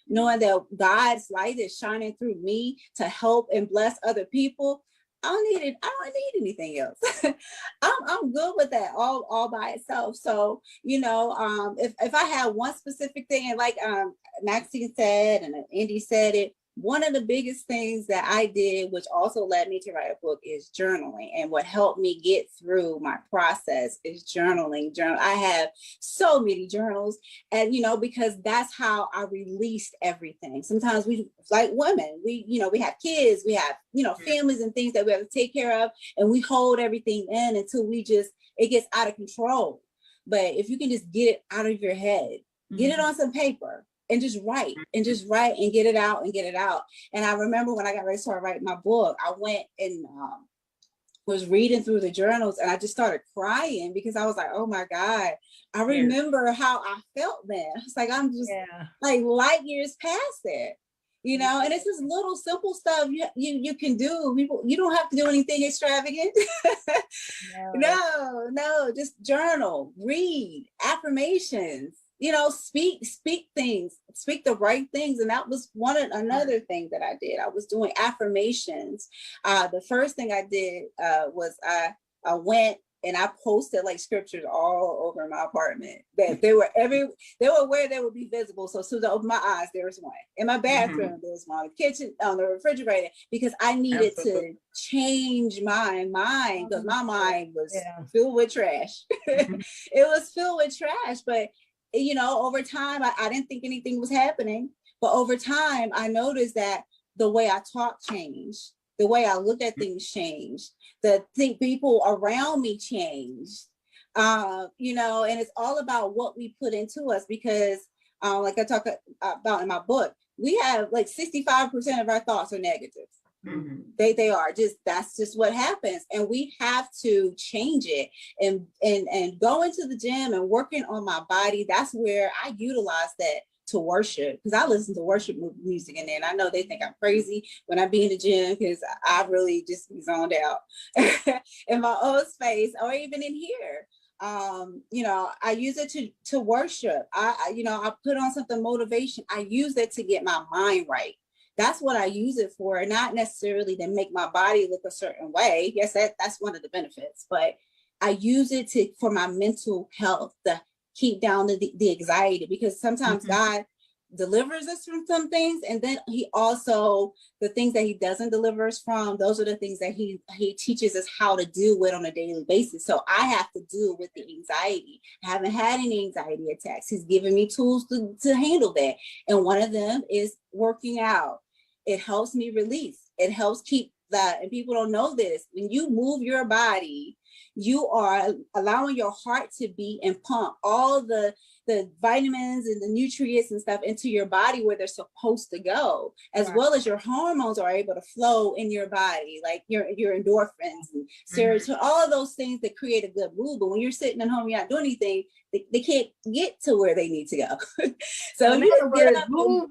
Knowing that God's light is shining through me to help and bless other people. I don't need anything else. I'm good with that all by itself. So, if I had one specific thing, and like Maxine said, and Indy said it, one of the biggest things that I did, which also led me to write a book, is journaling. And what helped me get through my process is journaling. I have so many journals, and, because that's how I released everything. Sometimes we, like women, we have kids, we have, families and things that we have to take care of, and we hold everything in until it gets out of control. But if you can just get it out of your head, get it on some paper, and just write and get it out. And I remember when I got ready to start writing my book, I went and was reading through the journals, and I just started crying, because I was like, oh my God, I remember how I felt then. It's like, I'm just like light years past that, and it's this little simple stuff you can do. You don't have to do anything extravagant. No, just journal, read, affirmations, speak things, speak the right things. And that was another thing that I did. I was doing affirmations. The first thing I did was I went and I posted like scriptures all over my apartment that they were where they would be visible. So as soon as I opened my eyes, there was one. In my bathroom, there was one. The kitchen, on the refrigerator, because I needed to change my mind, because my mind was filled with trash. It was filled with trash. But you know, over time, I didn't think anything was happening. But over time, I noticed that the way I talk changed, the way I looked at things changed, people around me changed, you know, and it's all about what we put into us, because like I talk about in my book, we have like 65% of our thoughts are negative. Mm-hmm. They are that's just what happens, and we have to change it and go into the gym and working on my body. That's where I utilize that to worship, because I listen to worship music in there, and I know they think I'm crazy when I be in the gym, because I really just be zoned out in my own space, or even in here. You know, I use it to worship. You know, I put on something motivation. I use it to get my mind right. That's what I use it for, not necessarily to make my body look a certain way. Yes, that's one of the benefits, but I use it for my mental health, to keep down the anxiety, because sometimes God delivers us from some things, and then he also, the things that he doesn't deliver us from, those are the things that he teaches us how to deal with on a daily basis. So I have to deal with the anxiety. I haven't had any anxiety attacks. He's given me tools to handle that, and one of them is working out. It helps me release. It helps keep that, and people don't know this, when you move your body, you are allowing your heart to beat and pump all the vitamins and the nutrients and stuff into your body where they're supposed to go, as well as your hormones are able to flow in your body, like your endorphins and serotonin, all of those things that create a good mood. But when you're sitting at home, you're not doing anything, they can't get to where they need to go. So you get up, move.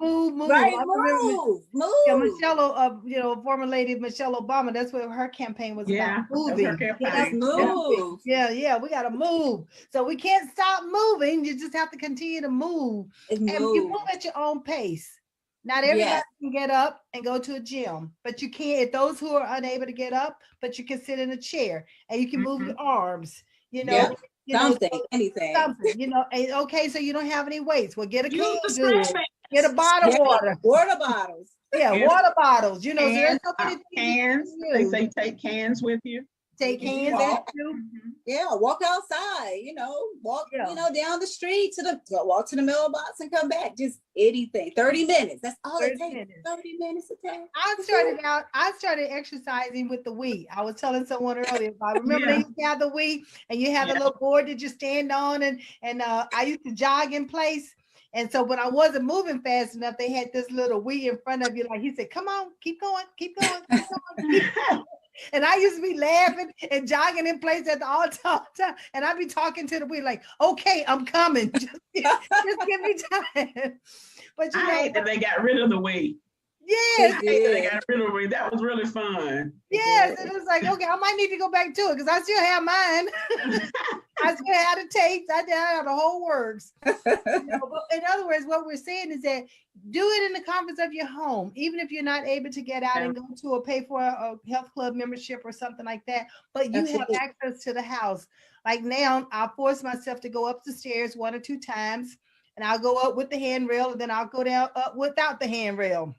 Right, move. Yeah, Michelle, you know, former lady Michelle Obama, that's what her campaign was about. Moving. Yes, move. Yeah, we gotta move. So we can't stop moving. You just have to continue to move. And you move at your own pace. Not everybody can get up and go to a gym, but you can, if those who are unable to get up, but you can sit in a chair and you can move your arms, you know. Anything. Something, you know. And, okay, so you don't have any weights. Well, get a can, get a bottle of water. Water bottles. Water bottles. You know, so there's so many cans. They say take cans with you. Take cans walk outside, you know, walk, you know, down the street walk to the mailbox and come back. Just anything. 30 minutes. That's all it takes. 30 minutes a day. I started exercising with the Wii. I was telling someone earlier, I remember they used to have the Wii, and you have the little board that you stand on, and I used to jog in place. And so when I wasn't moving fast enough, they had this little Wii in front of you. Like he said, come on, keep going. And I used to be laughing and jogging in place at all time. And I'd be talking to the Wii like, okay, I'm coming. Just give me time. But I hate that they got rid of the Wii. Yes. They got rid of the Wii. That was really fun. Yes. It was like, okay, I might need to go back to it, because I still have mine. I still had the tapes. I have the whole works. You know, but in other words, what we're saying is that do it in the comforts of your home, even if you're not able to get out and go to pay for a health club membership or something like that. But you have access to the house. Like now, I'll force myself to go up the stairs 1 or 2 times, and I'll go up with the handrail, and then I'll go down up without the handrail.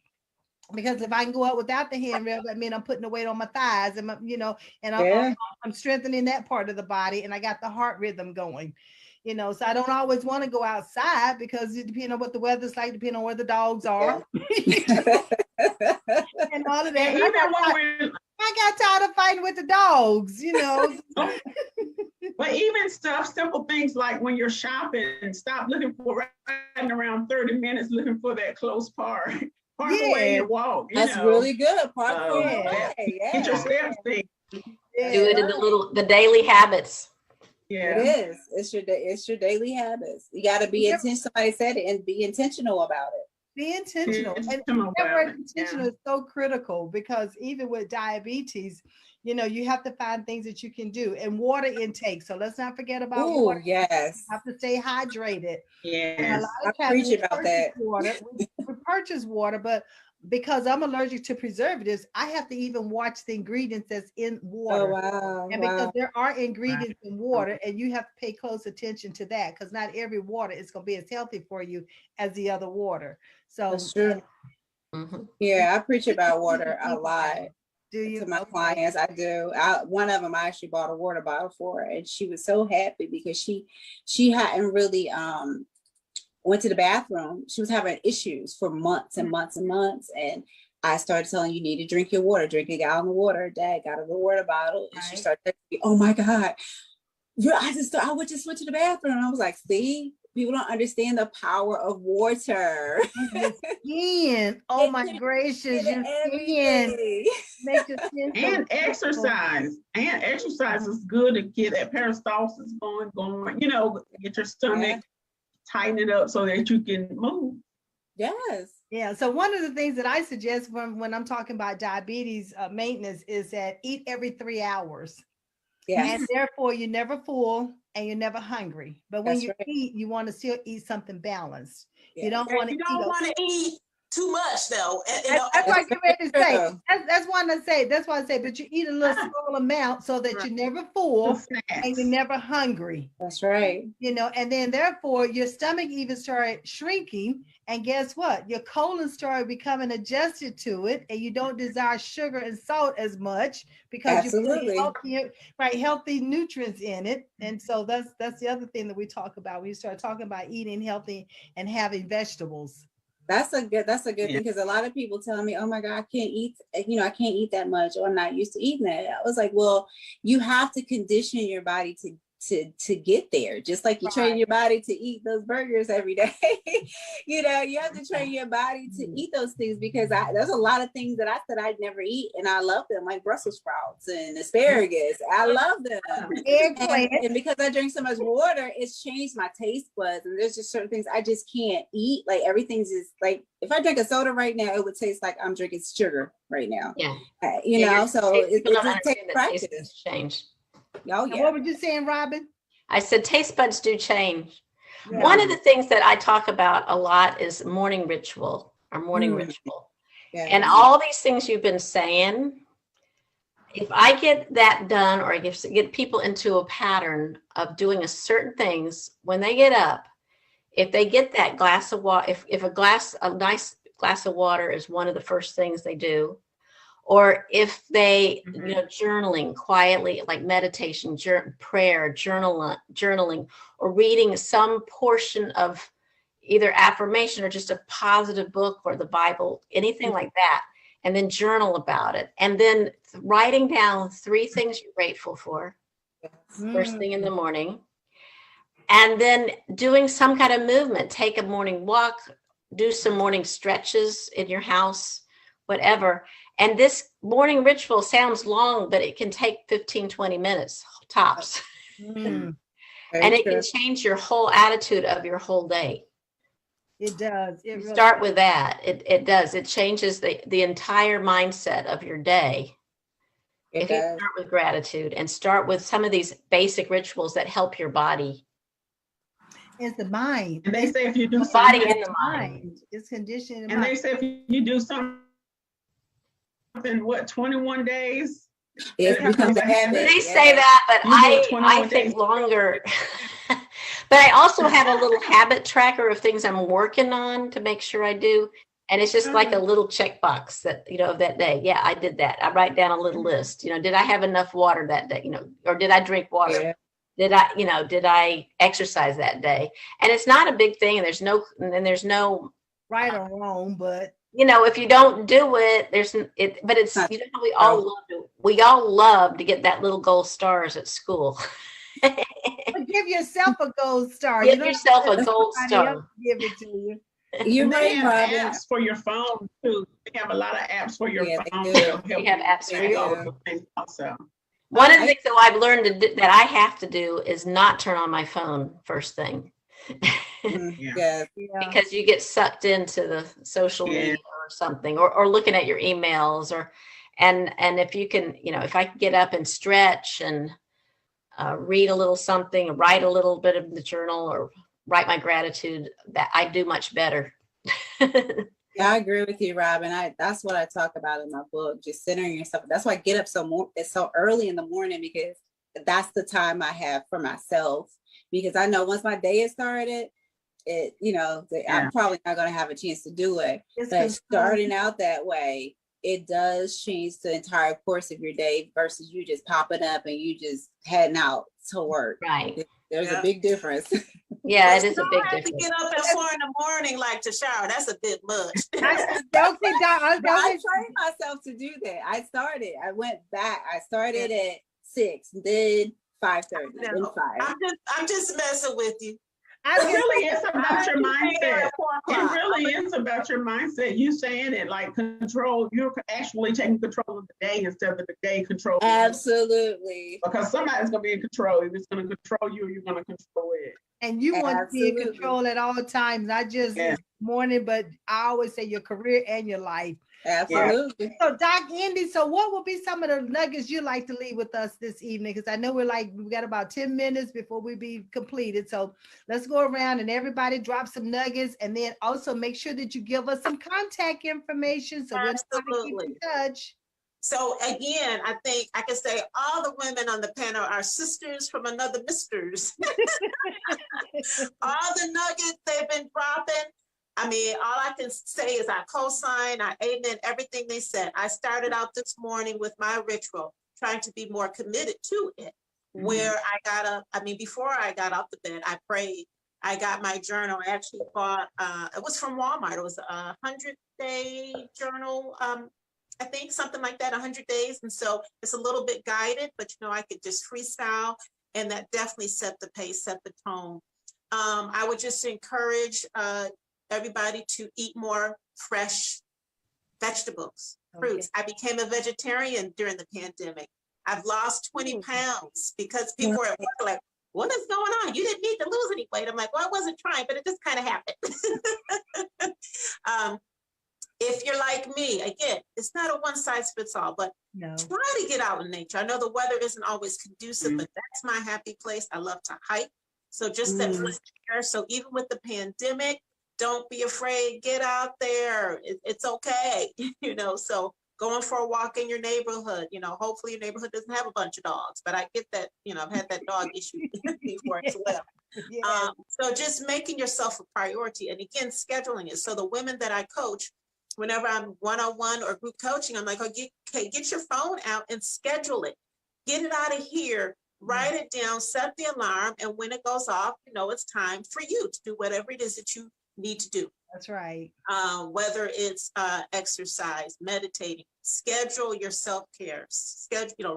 Because if I can go out without the handrail, that means I'm putting the weight on my thighs, and you know, and I'm strengthening that part of the body, and I got the heart rhythm going, you know. So I don't always want to go outside, because it depends on what the weather's like, depending on where the dogs are, and all of that. I got tired of fighting with the dogs, you know. But even simple things like when you're shopping, stop looking for riding around 30 minutes looking for that close park. Park away and walk. That's really good. Park away. Get your steps in. Do it in the daily habits. Yeah, it is. It's your daily habits. You got to be intentional. Somebody said it, and be intentional about it. Be intentional. And that word intentional is so critical, because even with diabetes, you know, you have to find things that you can do. And water intake. So let's not forget about water. Yes. You have to stay hydrated. Yes. I preach about that. We purchase water, but because I'm allergic to preservatives, I have to even watch the ingredients that's in Oh, water. wow. And because there are ingredients in water, and you have to pay close attention to that, because not every water is going to be as healthy for you as the other water. So That's true. Mhm. Yeah, I preach about water a lot do you? to my Okay. clients. I do. One of them I actually bought a water bottle for, and she was so happy because she hadn't really went to the bathroom. She was having issues for months and months and months, and I started telling you need to drink your water, drink a gallon of water. Dad got her the water bottle, and she Right. started texting me, oh my God, I just went to the bathroom. And I was like, see, people don't understand the power of water. And your skin. Oh It my can gracious, get your skin everything. makes your skin so And beautiful. exercise is good to get that peristalsis going, get your stomach, tighten it up so that you can move. Yes. Yeah. So one of the things that I suggest when I'm talking about diabetes maintenance is that eat every 3 hours. Yes. And therefore you're never full and you're never hungry. But when That's you right. eat, you want to still eat something balanced. Yes. You don't want to You don't want to eat too much though. That's why I get ready to say. True. That's why I say. That's why I say. But you eat a little small amount so that you're never full and you're never hungry. That's right. And then therefore your stomach even started shrinking. And guess what? Your colon started becoming adjusted to it, and you don't desire sugar and salt as much because you're putting healthy nutrients in it. And so that's the other thing that we talk about when you start talking about eating healthy and having vegetables. That's a good thing, because a lot of people tell me, oh my God, I can't eat, I can't eat that much, or I'm not used to eating that. I was like, well, you have to condition your body to get there, just like you train your body to eat those burgers every day. You have to train your body to eat those things, because there's a lot of things that I said I'd never eat, and I love them, like Brussels sprouts and asparagus. I love them. And because I drink so much water, it's changed my taste buds, and there's just certain things I just can't eat. Like everything's just like, if I drink a soda right now, it would taste like I'm drinking sugar right now. Yeah. So it takes practice. Taste buds change. Oh, yeah. What were you saying, Robin? I said taste buds do change. Yeah. One of the things that I talk about a lot is morning ritual. Yes. And all these things you've been saying, if I get that done, or get people into a pattern of doing a certain things when they get up, if they get that glass of water, if a nice glass of water is one of the first things they do, or if they, journaling quietly, like meditation, prayer, journaling, or reading some portion of either affirmation or just a positive book or the Bible, anything like that, and then journal about it. And then writing down 3 things you're grateful for first thing in the morning. And then doing some kind of movement, take a morning walk, do some morning stretches in your house, whatever. And this morning ritual sounds long, but it can take 15, 20 minutes tops. And it can change your whole attitude of your whole day. It does. It really Start with that. It does. It changes the entire mindset of your day. If you start with gratitude and start with some of these basic rituals that help your body. It's the mind. And they say if you do the body and the mind. It's conditioned. And they say if you do something, 21 days? It becomes a habit. They say that, but I think longer. But I also have a little habit tracker of things I'm working on to make sure I do. And it's just like a little checkbox that, of that day. Yeah, I did that. I write down a little list. Did I have enough water that day? Or did I drink water? Yeah. Did I exercise that day? And it's not a big thing. And there's no right or wrong, but if you don't do it, but it's, we all love to get that little gold stars at school. Give yourself a gold star. Give yourself a gold star. Give it to you. You're right, Robin. Apps for your phone too. They have a lot of apps for your phone. They have apps for your phone. Also. One of the things that I've learned that I have to do is not turn on my phone first thing. Because you get sucked into the social media or something, or looking at your emails, and if you can, if I can get up and stretch and read a little something, write a little bit of the journal, or write my gratitude, that I do much better. Yeah, I agree with you, Robin. That's what I talk about in my book, just centering yourself. That's why I get up it's so early in the morning, because that's the time I have for myself. Because I know once my day is started, I'm probably not going to have a chance to do it. But starting out that way, it does change the entire course of your day versus you just popping up and you just heading out to work. Right. There's a big difference. Yeah, it is a big have to difference. get up at 4 a.m, like, to shower. That's a bit much. I trained myself to do that. I went back. I started at 6, then 5:30, then 5. I'm just messing with you. It really is about your mindset. It really is about your mindset. You saying it like control. You're actually taking control of the day instead of the day controlling. Absolutely. Because somebody's going to be in control. If it's going to control you, you're going to control it. And you want to be in control at all times, not just this morning, but I always say your career and your life. Absolutely. So Doc Indy, so what will be some of the nuggets you'd like to leave with us this evening? Because I know we got about 10 minutes before we be completed. So let's go around and everybody drop some nuggets, and then also make sure that you give us some contact information so we'll keep in touch. So again, I think I can say all the women on the panel are sisters from another misters. All the nuggets they've been dropping. I mean, all I can say is I co-sign, I amen everything they said. I started out this morning with my ritual, trying to be more committed to it. Where I got up, before I got off the bed, I prayed. I got my journal. I actually bought, it was from Walmart. It was a 100-day journal. I think something like that, 100 days. And so it's a little bit guided, but I could just freestyle, and that definitely set the pace, set the tone. I would just encourage everybody to eat more fresh vegetables, fruits. I became a vegetarian during the pandemic. I've lost 20 pounds because people were at work like, what is going on? You didn't need to lose any weight. I'm like, well, I wasn't trying, but it just kind of happened. If you're like me, again, it's not a one size fits all, but try to get out in nature. I know the weather isn't always conducive, but that's my happy place. I love to hike. So just that fresh air. So even with the pandemic, don't be afraid, get out there. It's okay, so going for a walk in your neighborhood, hopefully your neighborhood doesn't have a bunch of dogs, but I get that, I've had that dog issue before as well. So just making yourself a priority, and again, scheduling it. So the women that I coach, whenever I'm one-on-one or group coaching, I'm like, get your phone out and schedule it. Get it out of here, write it down, set the alarm, and when it goes off, it's time for you to do whatever it is that you need to do. That's right. Whether it's exercise, meditating, schedule your self-care,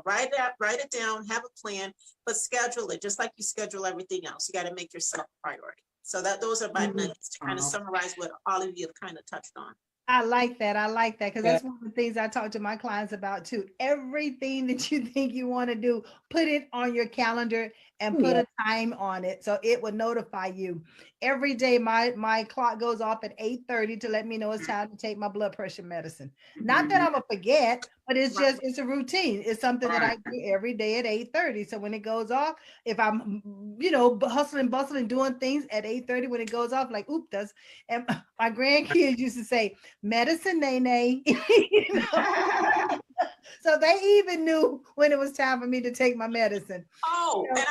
write it down, have a plan, but schedule it just like you schedule everything else. You got to make yourself a priority. So those are my nuggets to kind of summarize what all of you have kind of touched on. I like that because that's one of the things I talk to my clients about too. Everything that you think you want to do, put it on your calendar and put a time on it so it will notify you. Every day my clock goes off at 8:30 to let me know it's time to take my blood pressure medicine. Not that I'm gonna forget, but it's just it's a routine. It's something that I do every day at 8:30. So when it goes off, if I'm hustling, bustling, doing things at 8:30, when it goes off, like oop, and my grandkids used to say, medicine, nay. So they even knew when it was time for me to take my medicine. Oh, and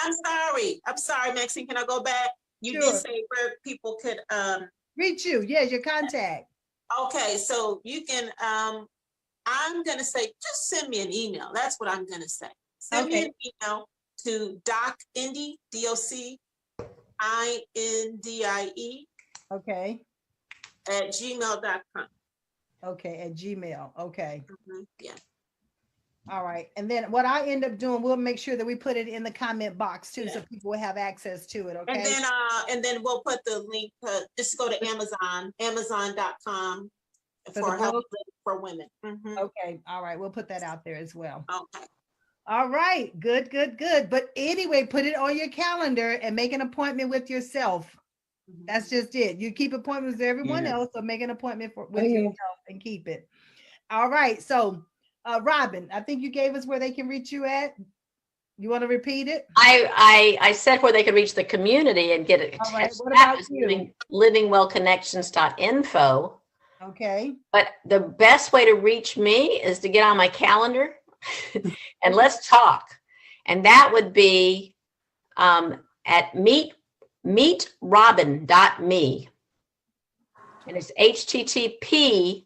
I'm sorry, Maxine, can I go back? You did say where people could reach you. Yes, your contact. Okay, so you can I'm gonna say just send me an email. That's what I'm gonna say. Send me an email to docindie, DOCINDIE at gmail.com. Okay, at Gmail. Okay. Yeah. All right. And then what I end up doing, we'll make sure that we put it in the comment box too, so people will have access to it. Okay. And then we'll put the link, just go to amazon.com for help for women. Okay. All right. We'll put that out there as well. Okay. All right. Good. But anyway, put it on your calendar and make an appointment with yourself. That's just it. You keep appointments with everyone else, so make an appointment with yourself and keep it. All right. So Robin, I think you gave us where they can reach you at. You want to repeat it? I said where they could reach the community and get it. All right. What about you? livingwellconnections.info. Okay. But the best way to reach me is to get on my calendar and let's talk. And that would be at meetrobin.me. And it's http://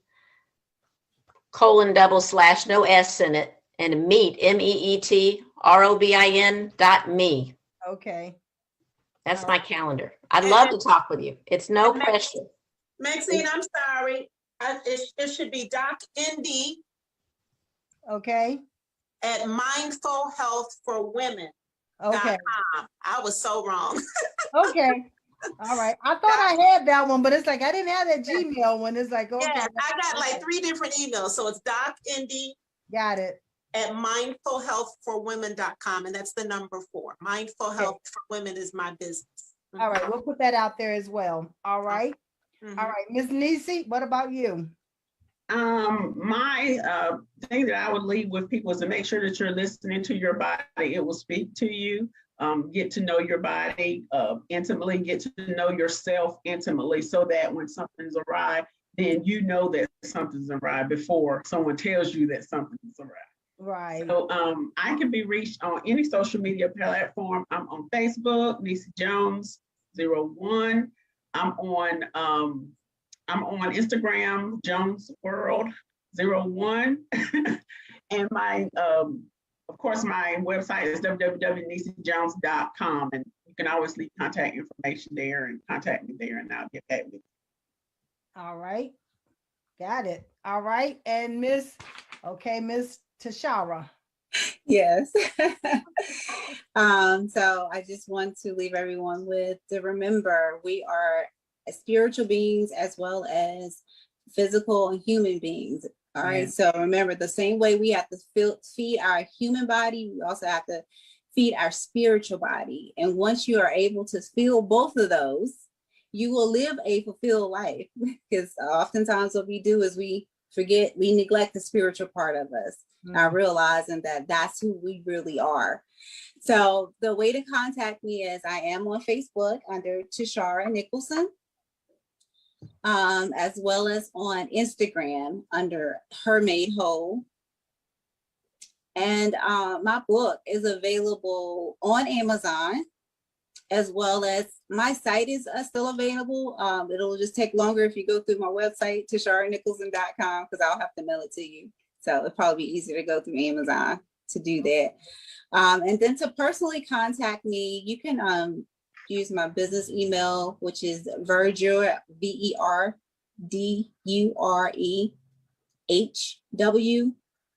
no S in it, and meet, MEETROBIN.me. Okay. That's my calendar. I'd love to talk with you. It's no pressure. Maxine, I'm sorry. It should be Doc ND Okay. at mindfulhealthforwomen.com. Okay. I was so wrong. Okay. All right. I thought I had that one, but it's like I didn't have that Gmail one. It's like, okay. Yeah, I got like 3 different emails. So it's Doc ND Got it. at mindfulhealthforwomen.com. And that's the number 4. Mindful Health for Women is my business. All right. We'll put that out there as well. All right. Mhm. All right. Ms. Nisi, what about you? My thing that I would leave with people is to make sure that you're listening to your body. It will speak to you. Get to know your body intimately, get to know yourself intimately, so that when something's awry, then you know that something's awry before someone tells you that something's awry. Right. So I can be reached on any social media platform. I'm on Facebook, Nisi Jones 01. I'm on Instagram, Jones World 01. And my of course, my website is www.nisijones.com, and you can always leave contact information there and contact me there, and I'll get back with you. All right. Got it. All right. And Miss Tashara. Yes. So I just want to leave everyone with to remember we are spiritual beings as well as physical and human beings. All right. Yeah. So remember, the same way we have to feed our human body, we also have to feed our spiritual body. And once you are able to feel both of those, you will live a fulfilled life. Because oftentimes what we do is we neglect the spiritual part of us, not realizing that that's who we really are. So the way to contact me is I am on Facebook under Tashara Nicholson, as well as on Instagram under Her Made Whole. And my book is available on Amazon, as well as my site is still available. It'll just take longer if you go through my website, TasharaNicholson.com, because I'll have to mail it to you. So it'll probably be easier to go through Amazon to do that. And then to personally contact me, you can use my business email, which is Verdure, VERDUREHW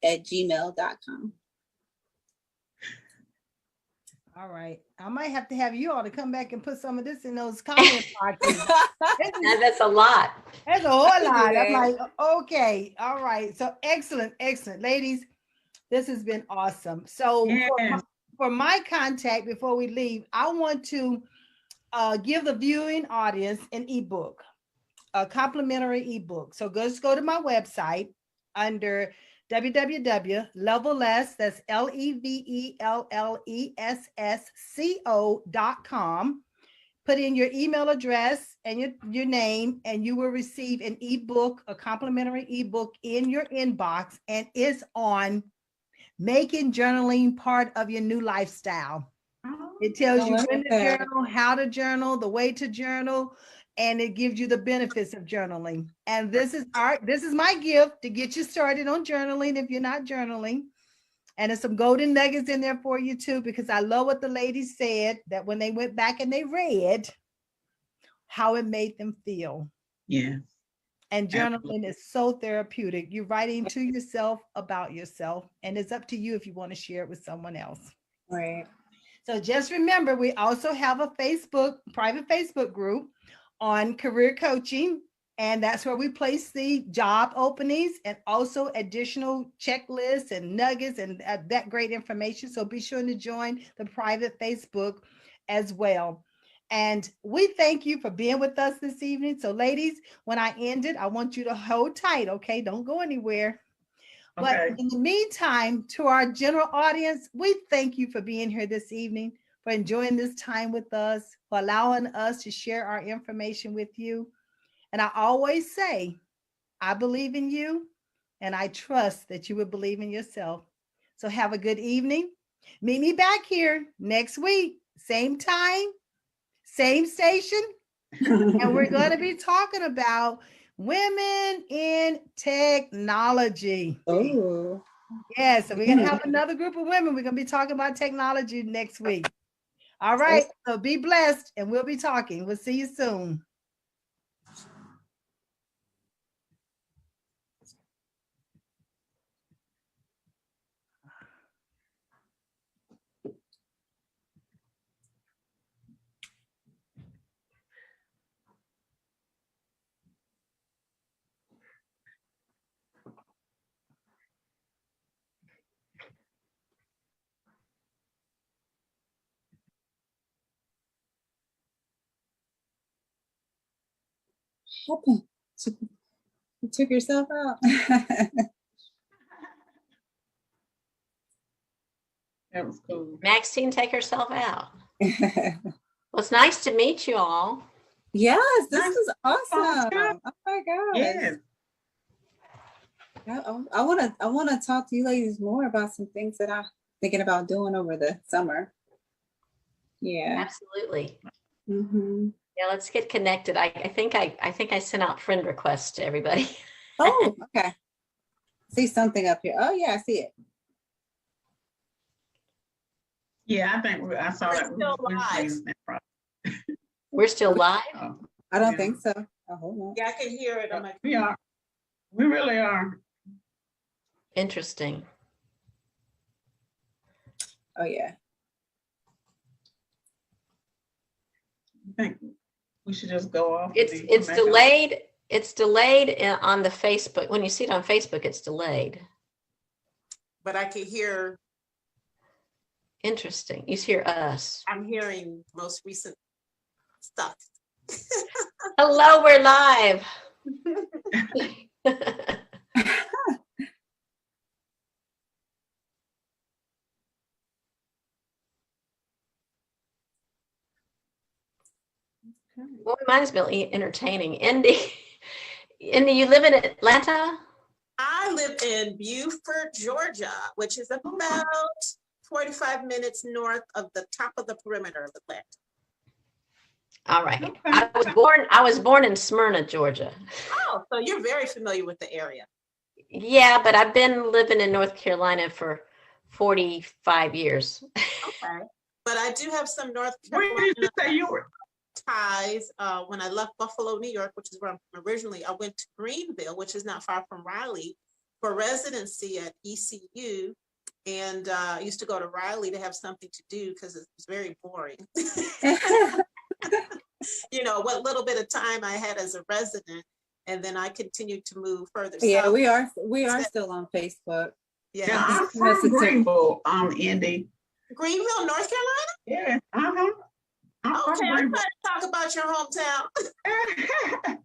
@gmail.com. All right. I might have to have you all to come back and put some of this in those comment boxes. That's a lot. That's a whole lot. I'm like, okay. All right. So excellent. Excellent. Ladies, this has been awesome. So Yes. for my contact, before we leave, I want to give the viewing audience an ebook, a complimentary ebook. So just go to my website under www.levelless, that's LEVELLESSCO.com. Put in your email address and your name, and you will receive an ebook, a complimentary ebook in your inbox, and it's on making journaling part of your new lifestyle. It tells you when to journal, how to journal, the way to journal, and it gives you the benefits of journaling. And this is my gift to get you started on journaling if you're not journaling. And there's some golden nuggets in there for you too, because I love what the ladies said, that when they went back and they read, how it made them feel. Yeah. And journaling is so therapeutic. You're writing to yourself about yourself, and it's up to you if you want to share it with someone else. Right. So just remember, we also have a private Facebook group on career coaching, and that's where we place the job openings and also additional checklists and nuggets and that great information. So be sure to join the private Facebook as well. And we thank you for being with us this evening. So ladies, when I end it, I want you to hold tight, okay? Don't go anywhere. But in the meantime, to our general audience, we thank you for being here this evening, for enjoying this time with us, for allowing us to share our information with you. And I always say, I believe in you, and I trust that you would believe in yourself. So have a good evening. Meet me back here next week, same time, same station, and we're going to be talking about women in technology. Oh, Yeah, so we're going to have another group of women. We're going to be talking about technology next week. All right, so be blessed, and we'll be talking. We'll see you soon. happened? You took yourself out. That was cool. Maxine take herself out. Well, it's nice to meet you all. Yes, this Nice. was awesome. Awesome. Oh my gosh. Yes. I want to talk to you ladies more about some things that I'm thinking about doing over the summer. Yeah. Absolutely. Mm-hmm. Yeah, let's get connected. I think I sent out friend requests to everybody. Oh, okay. See something up here. Oh yeah, I see it. Yeah, I think I saw that. Still live. We're still live. Oh, I don't yeah. think so. Oh, hold on. Yeah, I can hear it on my. We are. We really are. Interesting. Oh yeah. I think we should just go off. It's delayed. It's delayed on the Facebook. When you see it on Facebook, it's delayed. But I can hear, Interesting. You hear us. I'm hearing most recent stuff. Hello, we're live. Well, we might as well be entertaining. Indy, you live in Atlanta? I live in Beaufort, Georgia, which is about 45 minutes north of the top of the perimeter of Atlanta. All right. Okay. I was born in Smyrna, Georgia. Oh, so you're very familiar with the area. Yeah, but I've been living in North Carolina for 45 years. Okay. But I do have some North Where Carolina did you say you were? ties. When I left Buffalo, New York, which is where I'm from originally, I went to Greenville, which is not far from Raleigh, for residency at ECU. And I used to go to Raleigh to have something to do because it was very boring. You know, what little bit of time I had as a resident. And then I continued to move further Yeah, south. we are still on Facebook. Yeah, Yeah. I'm from Greenville, Indy. Greenville, North Carolina? Yeah, uh-huh. I'm from Okay, I'm trying Greenville. to talk about your hometown.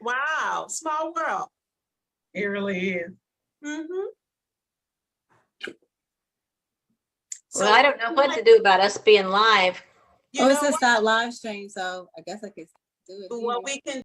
Wow, small world. It really is. Mm-hmm. Well, I don't know what to do about us being live. You Oh, know it says what? start live stream, so I guess I could do it. What here. we can